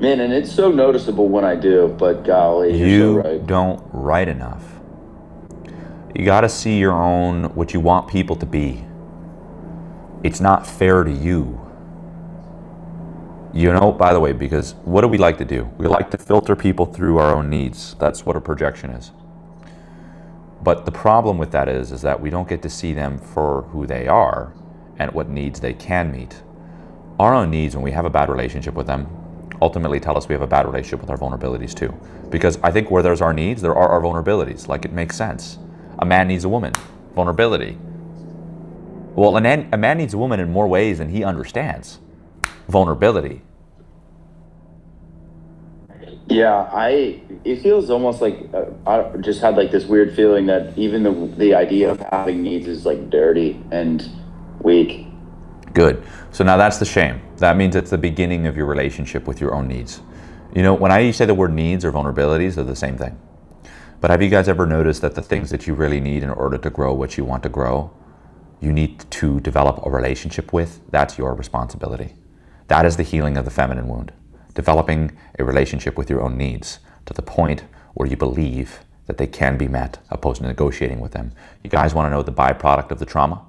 Man, and it's so noticeable when I do, but golly, you're so right. You don't write enough. You gotta see your own, what you want people to be. It's not fair to you. You know, by the way, because what do we like to do? We like to filter people through our own needs. That's what a projection is. But the problem with that is that we don't get to see them for who they are and what needs they can meet. Our own needs, when we have a bad relationship with them, ultimately tell us we have a bad relationship with our vulnerabilities too. Because I think where there's our needs, there are our vulnerabilities. Like, it makes sense. A man needs a woman. Vulnerability. Well, a man needs a woman in more ways than he understands. Vulnerability. Yeah, it feels almost like I just had like this weird feeling that even the idea of having needs is like dirty and weak. Good. So now that's the shame. That means it's the beginning of your relationship with your own needs. You know, when I say the word needs or vulnerabilities, they're the same thing. But have you guys ever noticed that the things that you really need in order to grow what you want to grow, you need to develop a relationship with? That's your responsibility. That is the healing of the feminine wound. Developing a relationship with your own needs to the point where you believe that they can be met, opposed to negotiating with them. You guys want to know the byproduct of the trauma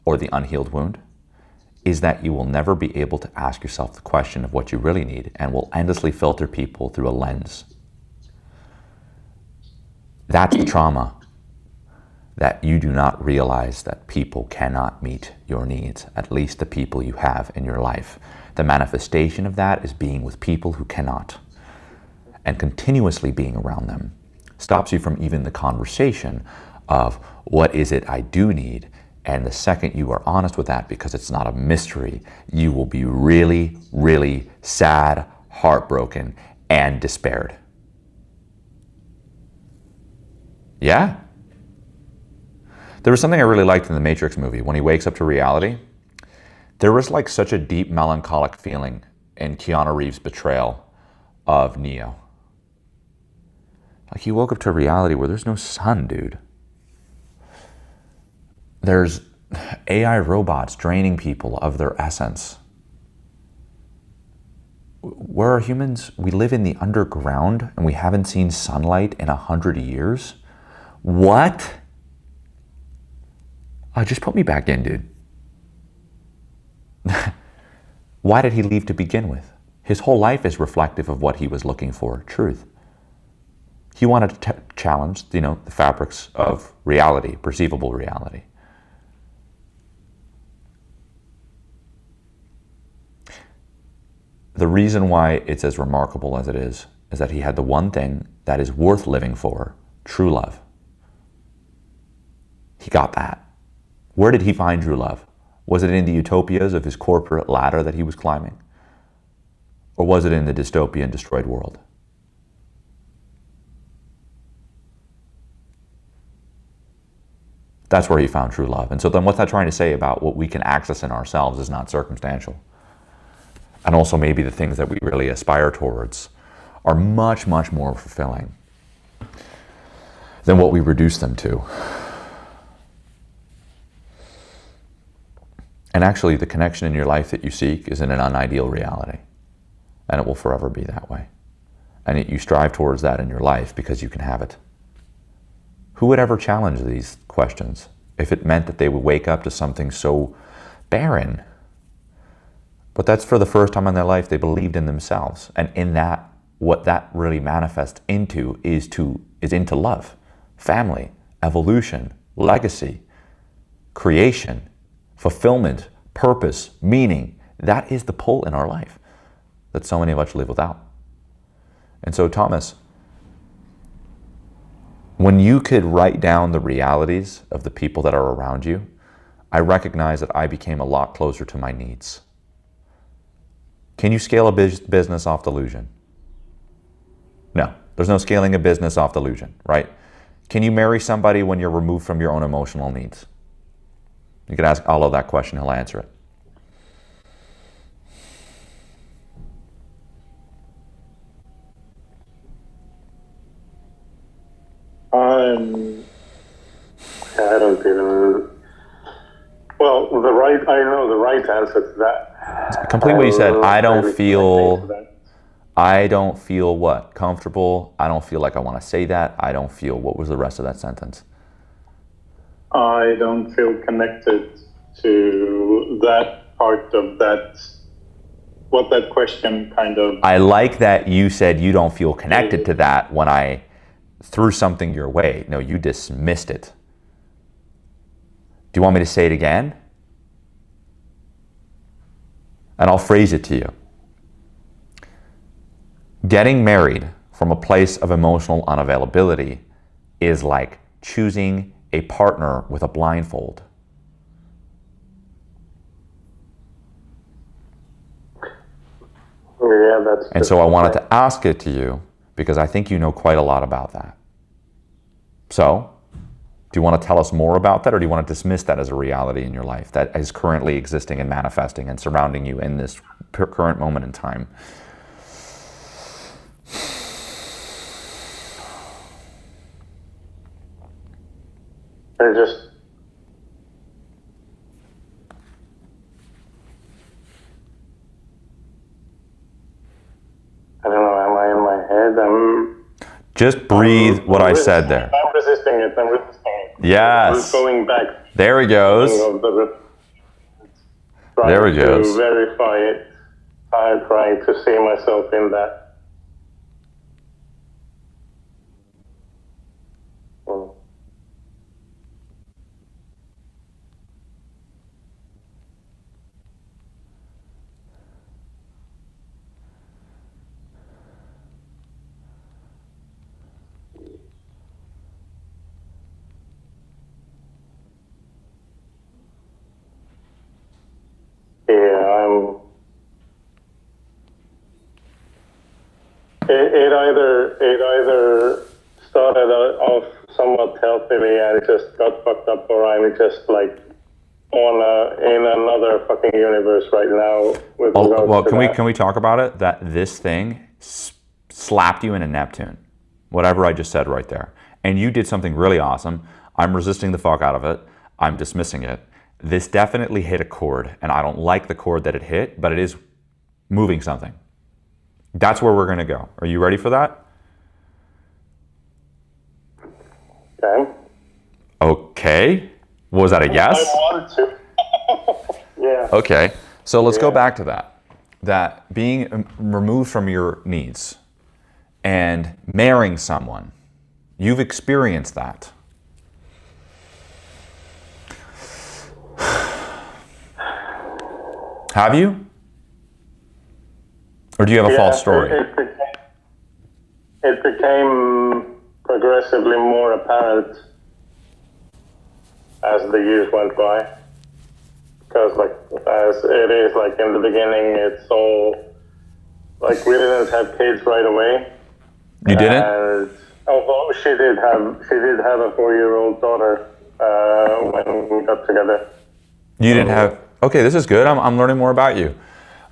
or the unhealed wound? Is that you will never be able to ask yourself the question of what you really need, and will endlessly filter people through a lens. That's the trauma, that you do not realize that people cannot meet your needs, at least the people you have in your life. The manifestation of that is being with people who cannot, and continuously being around them stops you from even the conversation of what is it I do need. And the second you are honest with that, because it's not a mystery, you will be really, really sad, heartbroken, and despaired. Yeah. There was something I really liked in the Matrix movie. When he wakes up to reality, There was like such a deep melancholic feeling in Keanu Reeves' betrayal of Neo. Like he woke up to a reality where there's no sun, dude. There's AI robots draining people of their essence. Where are humans? We live in the underground and we haven't seen sunlight in 100 years? What? Just put me back in, dude. Why did he leave to begin with? His whole life is reflective of what he was looking for, truth. He wanted to challenge, the fabrics of reality, perceivable reality. The reason why it's as remarkable as it is that he had the one thing that is worth living for, true love. He got that. Where did he find true love? Was it in the utopias of his corporate ladder that he was climbing? Or was it in the dystopian, destroyed world? That's where he found true love. And so then what's that trying to say about what we can access in ourselves is not circumstantial? And also maybe the things that we really aspire towards are much, much more fulfilling than what we reduce them to. And actually, the connection in your life that you seek is in an unideal reality. And it will forever be that way. And you strive towards that in your life because you can have it. Who would ever challenge these questions if it meant that they would wake up to something so barren? But that's for the first time in their life they believed in themselves. And in that, what that really manifests into is into love, family, evolution, legacy, creation, fulfillment, purpose, meaning. That is the pull in our life that so many of us live without. And so, Thomas, when you could write down the realities of the people that are around you, I recognize that I became a lot closer to my needs. Can you scale a business off delusion? No, there's no scaling a business off delusion, right? Can you marry somebody when you're removed from your own emotional needs? You can ask Allah that question, he'll answer it. I don't even. Well, I know the right answer to that. Complete what you said. I don't feel what? Comfortable. I don't feel like I want to say that. I don't feel. What was the rest of that sentence? I don't feel connected to that part of that. What that question kind of. I like that you said you don't feel connected to that when I threw something your way. No, you dismissed it. Do you want me to say it again? And I'll phrase it to you. Getting married from a place of emotional unavailability is like choosing a partner with a blindfold. Yeah, that's. And so I wanted to ask it to you because I think you know quite a lot about that. So, do you want to tell us more about that, or do you want to dismiss that as a reality in your life that is currently existing and manifesting and surrounding you in this current moment in time? I just. I don't know, am I in my head? Just breathe what I said there. I'm resisting it. Yes. I'm going back. There he goes. There he goes. To verify it. I'm trying to see myself in that. It either started off somewhat healthily and just got fucked up, or I'm just like in another fucking universe right now with regards Well, to can that. we talk about it? That this thing slapped you into Neptune, whatever I just said right there, and you did something really awesome. I'm resisting the fuck out of it. I'm dismissing it. This definitely hit a chord, and I don't like the chord that it hit, but it is moving something. That's where we're gonna go. Are you ready for that? Okay. Okay. Was that a yes? I want to. Yeah. Okay. So let's go back to that. That being removed from your needs and marrying someone, you've experienced that. Have you? Or do you have a false story? It became progressively more apparent as the years went by. Because, like, as it is, like, in the beginning, it's all, like, we didn't have kids right away. You didn't? And although she did have a 4-year-old daughter when we got together. You didn't have. Okay, this is good. I'm learning more about you.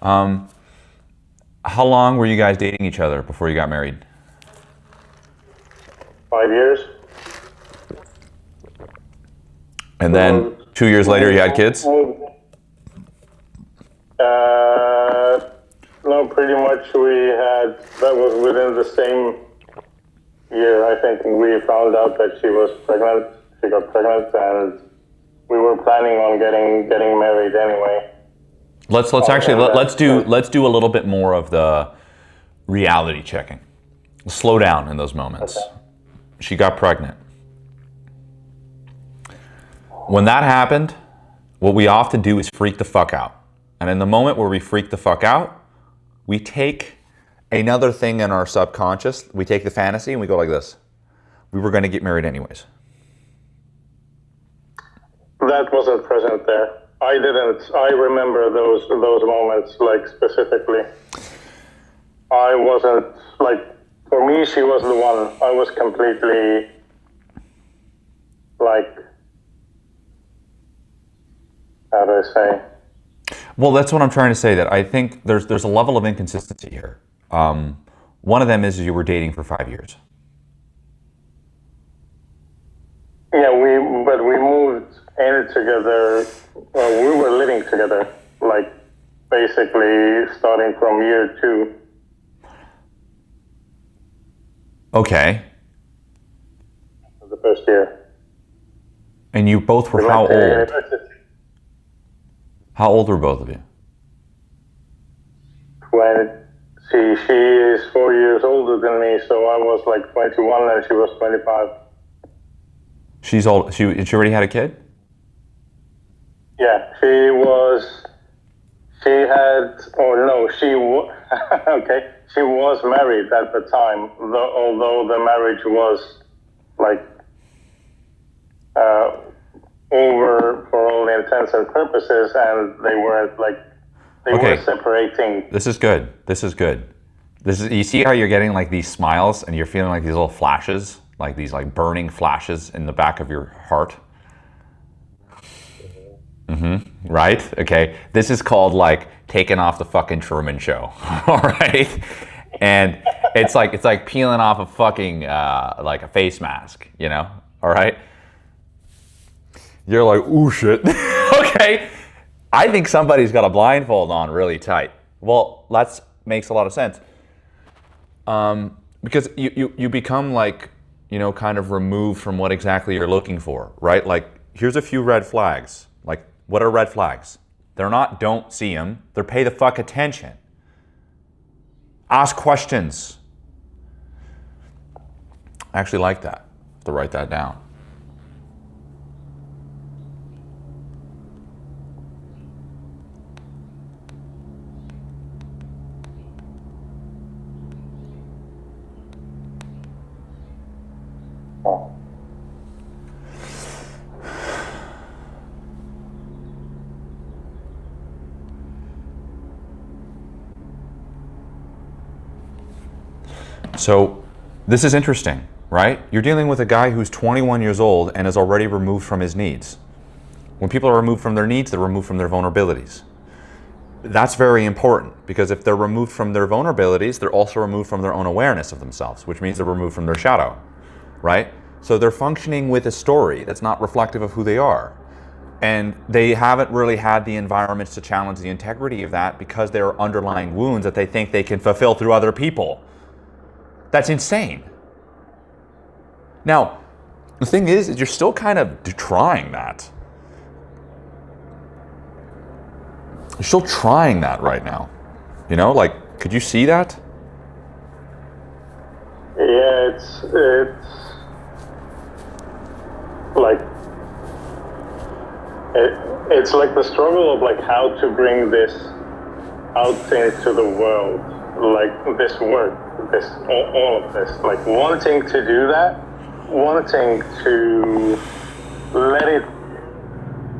How long were you guys dating each other before you got married? 5 years. And then 2 years later, you had kids? No, pretty much that was within the same year. I think we found out that she was pregnant. She got pregnant, and we were planning on getting married anyway. Let's do a little bit more of the reality checking. Slow down in those moments. Okay. She got pregnant. When that happened, what we often do is freak the fuck out. And in the moment where we freak the fuck out, we take another thing in our subconscious, we take the fantasy and we go like this. We were going to get married anyways. That wasn't present there. I remember those moments, like, specifically. I wasn't, like, for me, she was the one. I was completely, like, how do I say? Well, that's what I'm trying to say, that I think there's a level of inconsistency here. One of them is you were dating for 5 years. Yeah, but we moved in together. Well, we were living together, like, basically starting from year 2. Okay. The first year. And you both were how old? How old were both of you? She is 4 years older than me, so I was like 21 and she was 25. She's old. She already had a kid? Yeah, okay, she was married at the time, although the marriage was, like, over for all intents and purposes, and they weren't, like, they were separating. This is good. You see how you're getting, like, these smiles and you're feeling like these little flashes, like these, like, burning flashes in the back of your heart? Mm-hmm. Right? Okay. This is called, like, taking off the fucking Truman Show. All right? And it's like peeling off a fucking, like, a face mask, you know? All right? You're like, ooh, shit. Okay. I think somebody's got a blindfold on really tight. Well, that makes a lot of sense. Because you become, like, you know, kind of removed from what exactly you're looking for, right? Like, here's a few red flags. Like, what are red flags? They're not don't see them. They're pay the fuck attention. Ask questions. I actually like that. I have to write that down. So this is interesting, right? You're dealing with a guy who's 21 years old and is already removed from his needs. When people are removed from their needs, they're removed from their vulnerabilities. That's very important, because if they're removed from their vulnerabilities, they're also removed from their own awareness of themselves, which means they're removed from their shadow, right? So they're functioning with a story that's not reflective of who they are. And they haven't really had the environments to challenge the integrity of that because there are underlying wounds that they think they can fulfill through other people. That's insane. Now, the thing is you're still kind of trying that. You're still trying that right now. You know, like, could you see that? Yeah, it's like it's like the struggle of like how to bring this out into the world, like this work, this all of this, like wanting to do that, wanting to let it.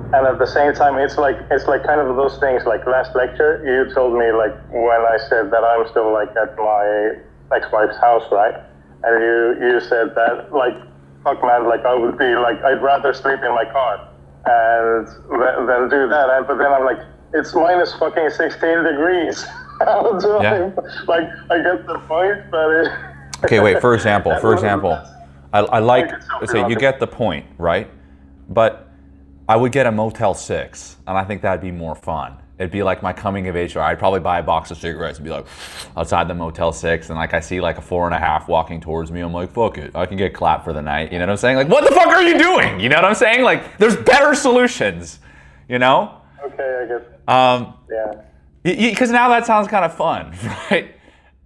And at the same time, it's like kind of those things. Like last lecture, you told me like when I said that I'm still like at my ex-wife's house, right? And you said that like, fuck man, like I would be like I'd rather sleep in my car and than do that. And but then I'm like, it's minus fucking 16 degrees. How do I like? I get the point, but it. Okay, wait. For example, I like. So you get the point, right? But I would get a Motel 6, and I think that'd be more fun. It'd be like my coming of age story. I'd probably buy a box of cigarettes and be like outside the Motel 6, and like I see like a 4.5 walking towards me. I'm like, fuck it, I can get clapped for the night. You know what I'm saying? Like, what the fuck are you doing? You know what I'm saying? Like, there's better solutions. You know? Okay, I guess. Yeah. Because now that sounds kind of fun, right?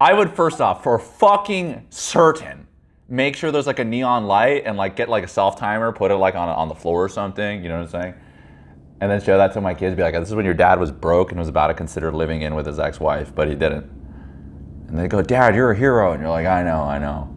I would first off, for fucking certain, make sure there's like a neon light and like get like a self timer, put it like on the floor or something, you know what I'm saying? And then show that to my kids, be like, this is when your dad was broke and was about to consider living in with his ex-wife, but he didn't. And they go, Dad, you're a hero. And you're like, I know.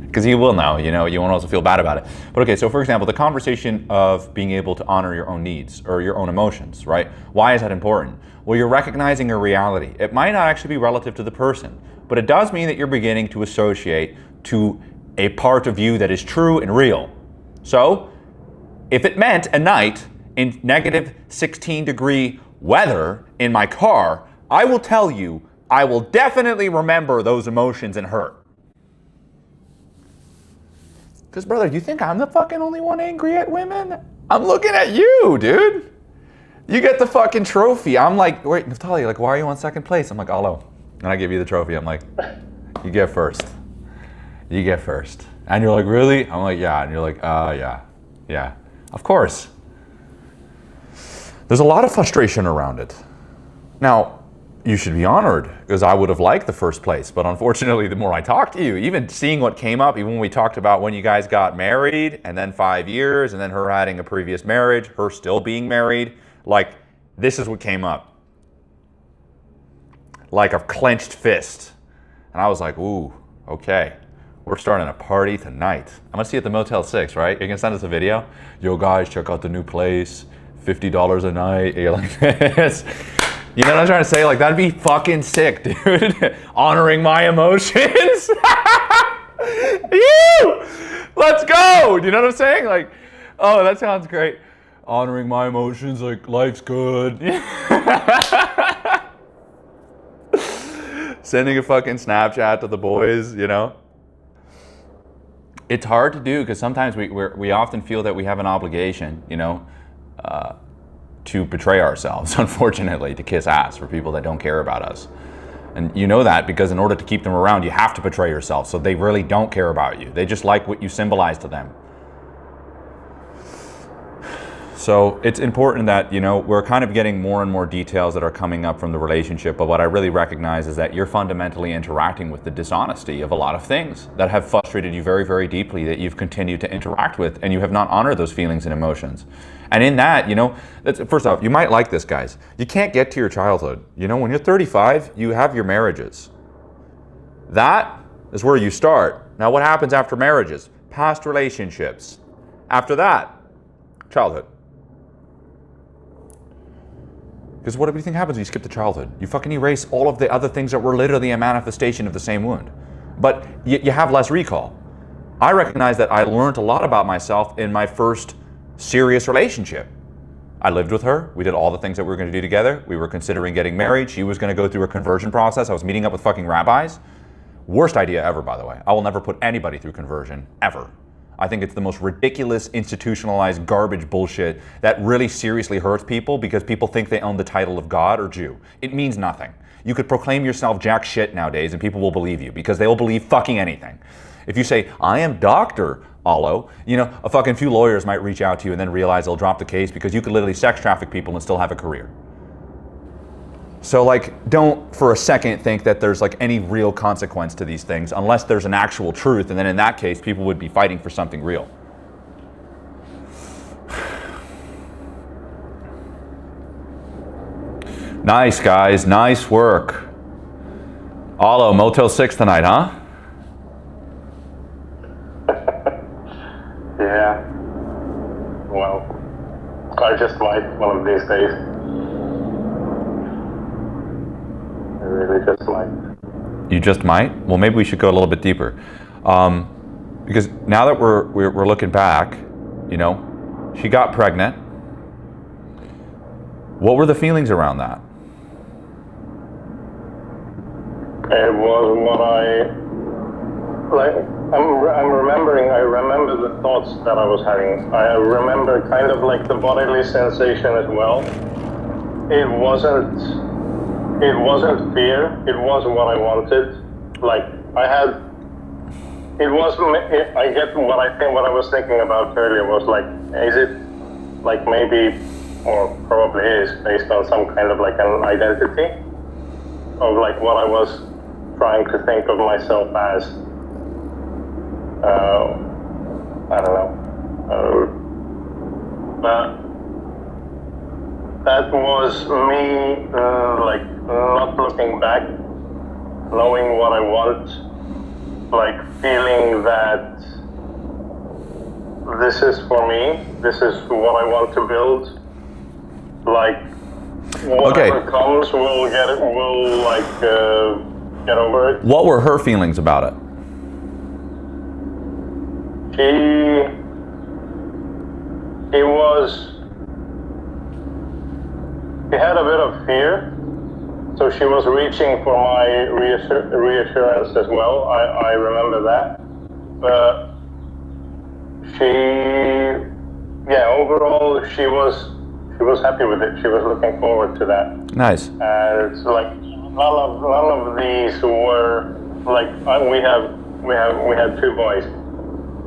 Because you will know, you know, you won't also feel bad about it. But okay, so for example, the conversation of being able to honor your own needs or your own emotions, right? Why is that important? Well, you're recognizing a reality. It might not actually be relative to the person, but it does mean that you're beginning to associate to a part of you that is true and real. So, if it meant a night in negative 16-degree weather in my car, I will tell you, I will definitely remember those emotions and hurt. Because, brother, do you think I'm the fucking only one angry at women? I'm looking at you, dude. You get the fucking trophy. I'm like, wait, Naftali, like, why are you on second place? I'm like, Alo. And I give you the trophy. I'm like, you get first. You get first. And you're like, really? I'm like, yeah. And you're like, yeah. Of course. There's a lot of frustration around it. Now, you should be honored, because I would have liked the first place. But unfortunately, the more I talk to you, even seeing what came up, even when we talked about when you guys got married, and then 5 years, and then her having a previous marriage, her still being married, like, this is what came up. Like a clenched fist. And I was like, ooh, okay. We're starting a party tonight. I'm gonna see you at the Motel 6, right? You can send us a video. Yo guys, check out the new place. $50 a night. You're like this. You know what I'm trying to say? Like, that'd be fucking sick, dude. Honoring my emotions. You! Let's go! Do you know what I'm saying? Like, oh, that sounds great. Honoring my emotions, like, life's good. Sending a fucking Snapchat to the boys, you know? It's hard to do because sometimes we often feel that we have an obligation, you know, to betray ourselves, unfortunately, to kiss ass for people that don't care about us. And you know that because in order to keep them around, you have to betray yourself. So they really don't care about you. They just like what you symbolize to them. So it's important that, you know, we're kind of getting more and more details that are coming up from the relationship, but what I really recognize is that you're fundamentally interacting with the dishonesty of a lot of things that have frustrated you very, very deeply, that you've continued to interact with, and you have not honored those feelings and emotions. And in that, you know, first off, you might like this, guys. You can't get to your childhood. You know, when you're 35, you have your marriages. That is where you start. Now, what happens after marriages? Past relationships. After that, childhood. Because what do you think happens when you skip to childhood? You fucking erase all of the other things that were literally a manifestation of the same wound. But you have less recall. I recognize that I learned a lot about myself in my first serious relationship. I lived with her. We did all the things that we were going to do together. We were considering getting married. She was going to go through a conversion process. I was meeting up with fucking rabbis. Worst idea ever, by the way. I will never put anybody through conversion, ever. I think it's the most ridiculous, institutionalized garbage bullshit that really seriously hurts people because people think they own the title of God or Jew. It means nothing. You could proclaim yourself jack shit nowadays and people will believe you because they will believe fucking anything. If you say, I am Dr. Allo, a fucking few lawyers might reach out to you and then realize they'll drop the case because you could literally sex traffic people and still have a career. So don't for a second think that there's any real consequence to these things unless there's an actual truth, and then in that case, people would be fighting for something real. Nice, guys. Nice work. Allo, Motel 6 tonight, huh? Yeah. Well, I just might one of these days. I really just might. You just might? Well, maybe we should go a little bit deeper. Because now that we're looking back, she got pregnant. What were the feelings around that? It was what I'm remembering. I remember the thoughts that I was having. I remember kind of the bodily sensation as well. It wasn't fear. It was what I wanted. I get what I was thinking about earlier was is it maybe, or probably is, based on some kind of an identity of what I was trying to think of myself as. I don't know. But that was me, not looking back, knowing what I want, feeling that this is for me, this is what I want to build. Whatever comes, we'll get it, we'll get over it. What were her feelings about it? She had a bit of fear, so she was reaching for my reassurance as well. I remember that, but overall she was happy with it. She was looking forward to that. Nice. And it's none of these were we had 2 boys.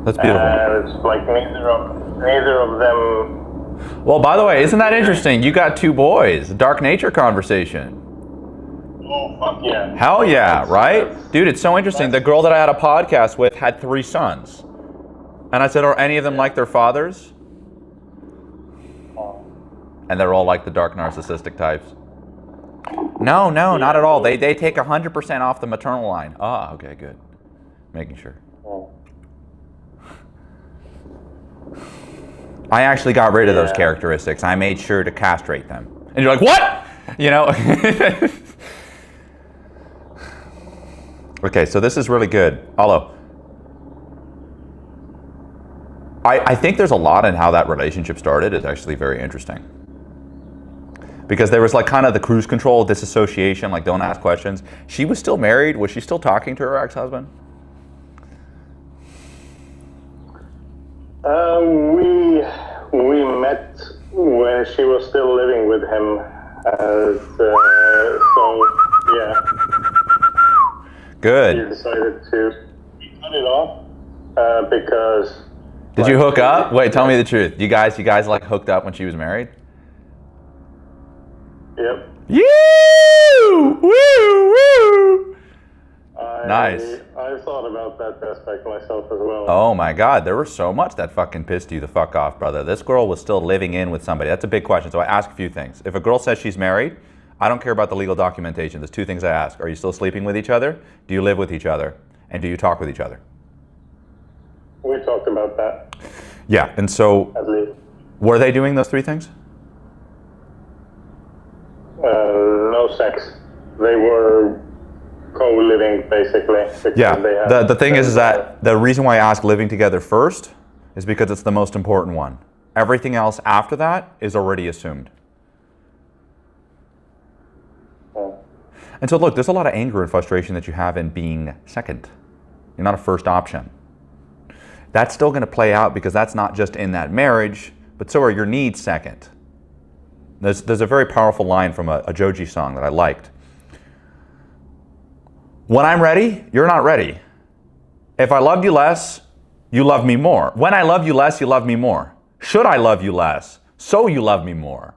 That's beautiful. And it's neither of them. Well, by the way, isn't that interesting? You got 2 boys. Dark nature conversation. Oh, fuck yeah. Hell yeah, right? Dude, it's so interesting. The girl that I had a podcast with had 3 sons. And I said, are any of them like their fathers? And they're all like the dark narcissistic types. No, not at all. They take 100% off the maternal line. Ah, okay, good. Making sure. I actually got rid of those characteristics. I made sure to castrate them. And you're like, what? Okay, so this is really good. Allo, I think there's a lot in how that relationship started. It's actually very interesting. Because there was kind of the cruise control, disassociation, don't ask questions. She was still married. Was she still talking to her ex-husband? We met when she was still living with him, so yeah. Good. He decided to cut it off because. Did you hook up? Wait, tell me the truth. You guys hooked up when she was married? Yep. Woo! Woo! Woo! Nice. I thought about that aspect myself as well. Oh my God, there was so much that fucking pissed you the fuck off, brother. This girl was still living in with somebody. That's a big question. So I ask a few things. If a girl says she's married, I don't care about the legal documentation. There's 2 things I ask. Are you still sleeping with each other? Do you live with each other? And do you talk with each other? We talked about that. Yeah, and so At least. were they doing those 3 things? No sex. They were co-living basically. Yeah. The thing is that the reason why I ask living together first is because it's the most important one. Everything else after that is already assumed. Yeah. And so look, there's a lot of anger and frustration that you have in being second. You're not a first option. That's still going to play out because that's not just in that marriage, but so are your needs second. There's a very powerful line from a Joji song that I liked. When I'm ready, you're not ready. If I loved you less, you love me more. When I love you less, you love me more. Should I love you less, so you love me more,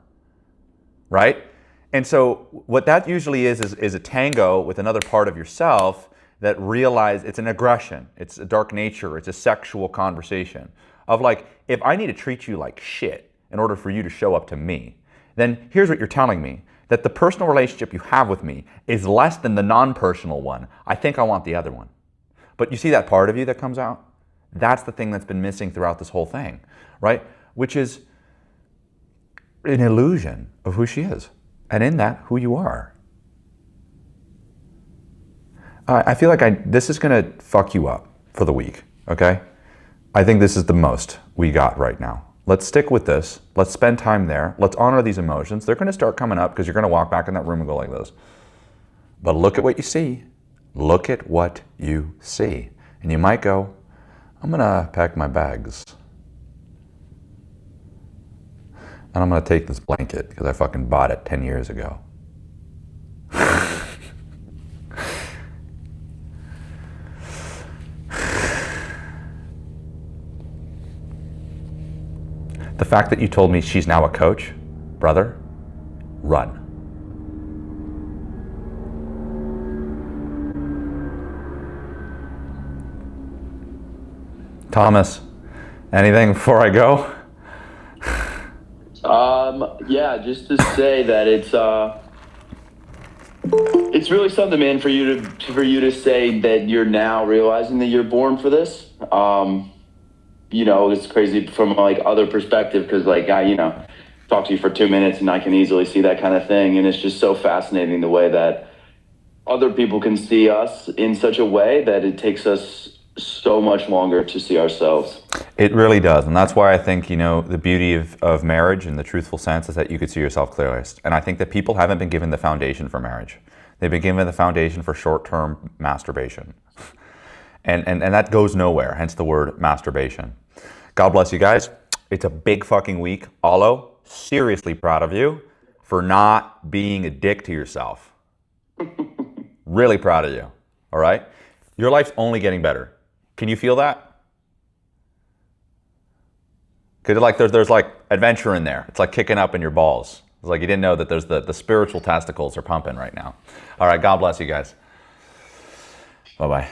right? And so what that usually is a tango with another part of yourself that realize it's an aggression, it's a dark nature, it's a sexual conversation of like, if I need to treat you like shit in order for you to show up to me, then here's what you're telling me, that the personal relationship you have with me is less than the non-personal one. I think I want the other one. But you see that part of you that comes out? That's the thing that's been missing throughout this whole thing, right? Which is an illusion of who she is. And in that, who you are. I feel like this is gonna fuck you up for the week, okay? I think this is the most we got right now. Let's stick with this. Let's spend time there. Let's honor these emotions. They're gonna start coming up because you're gonna walk back in that room and go like this. But look at what you see. Look at what you see. And you might go, I'm gonna pack my bags. And I'm gonna take this blanket because I fucking bought it 10 years ago. The fact that you told me she's now a coach, brother, run. Thomas, anything before I go? Yeah, just to say that it's really something, man, for you to say that you're now realizing that you're born for this. You know, it's crazy from like other perspective because like I talk to you for 2 minutes and I can easily see that kind of thing, and it's just so fascinating the way that other people can see us in such a way that it takes us so much longer to see ourselves. It really does, and that's why I think, the beauty of marriage in the truthful sense is that you could see yourself clearest. And I think that people haven't been given the foundation for marriage. They've been given the foundation for short-term masturbation. And that goes nowhere, hence the word masturbation. God bless you guys. It's a big fucking week. Alo, seriously proud of you for not being a dick to yourself. Really proud of you, all right? Your life's only getting better. Can you feel that? Because like there's like adventure in there. It's like kicking up in your balls. It's like you didn't know that there's the spiritual testicles are pumping right now. All right, God bless you guys. Bye-bye.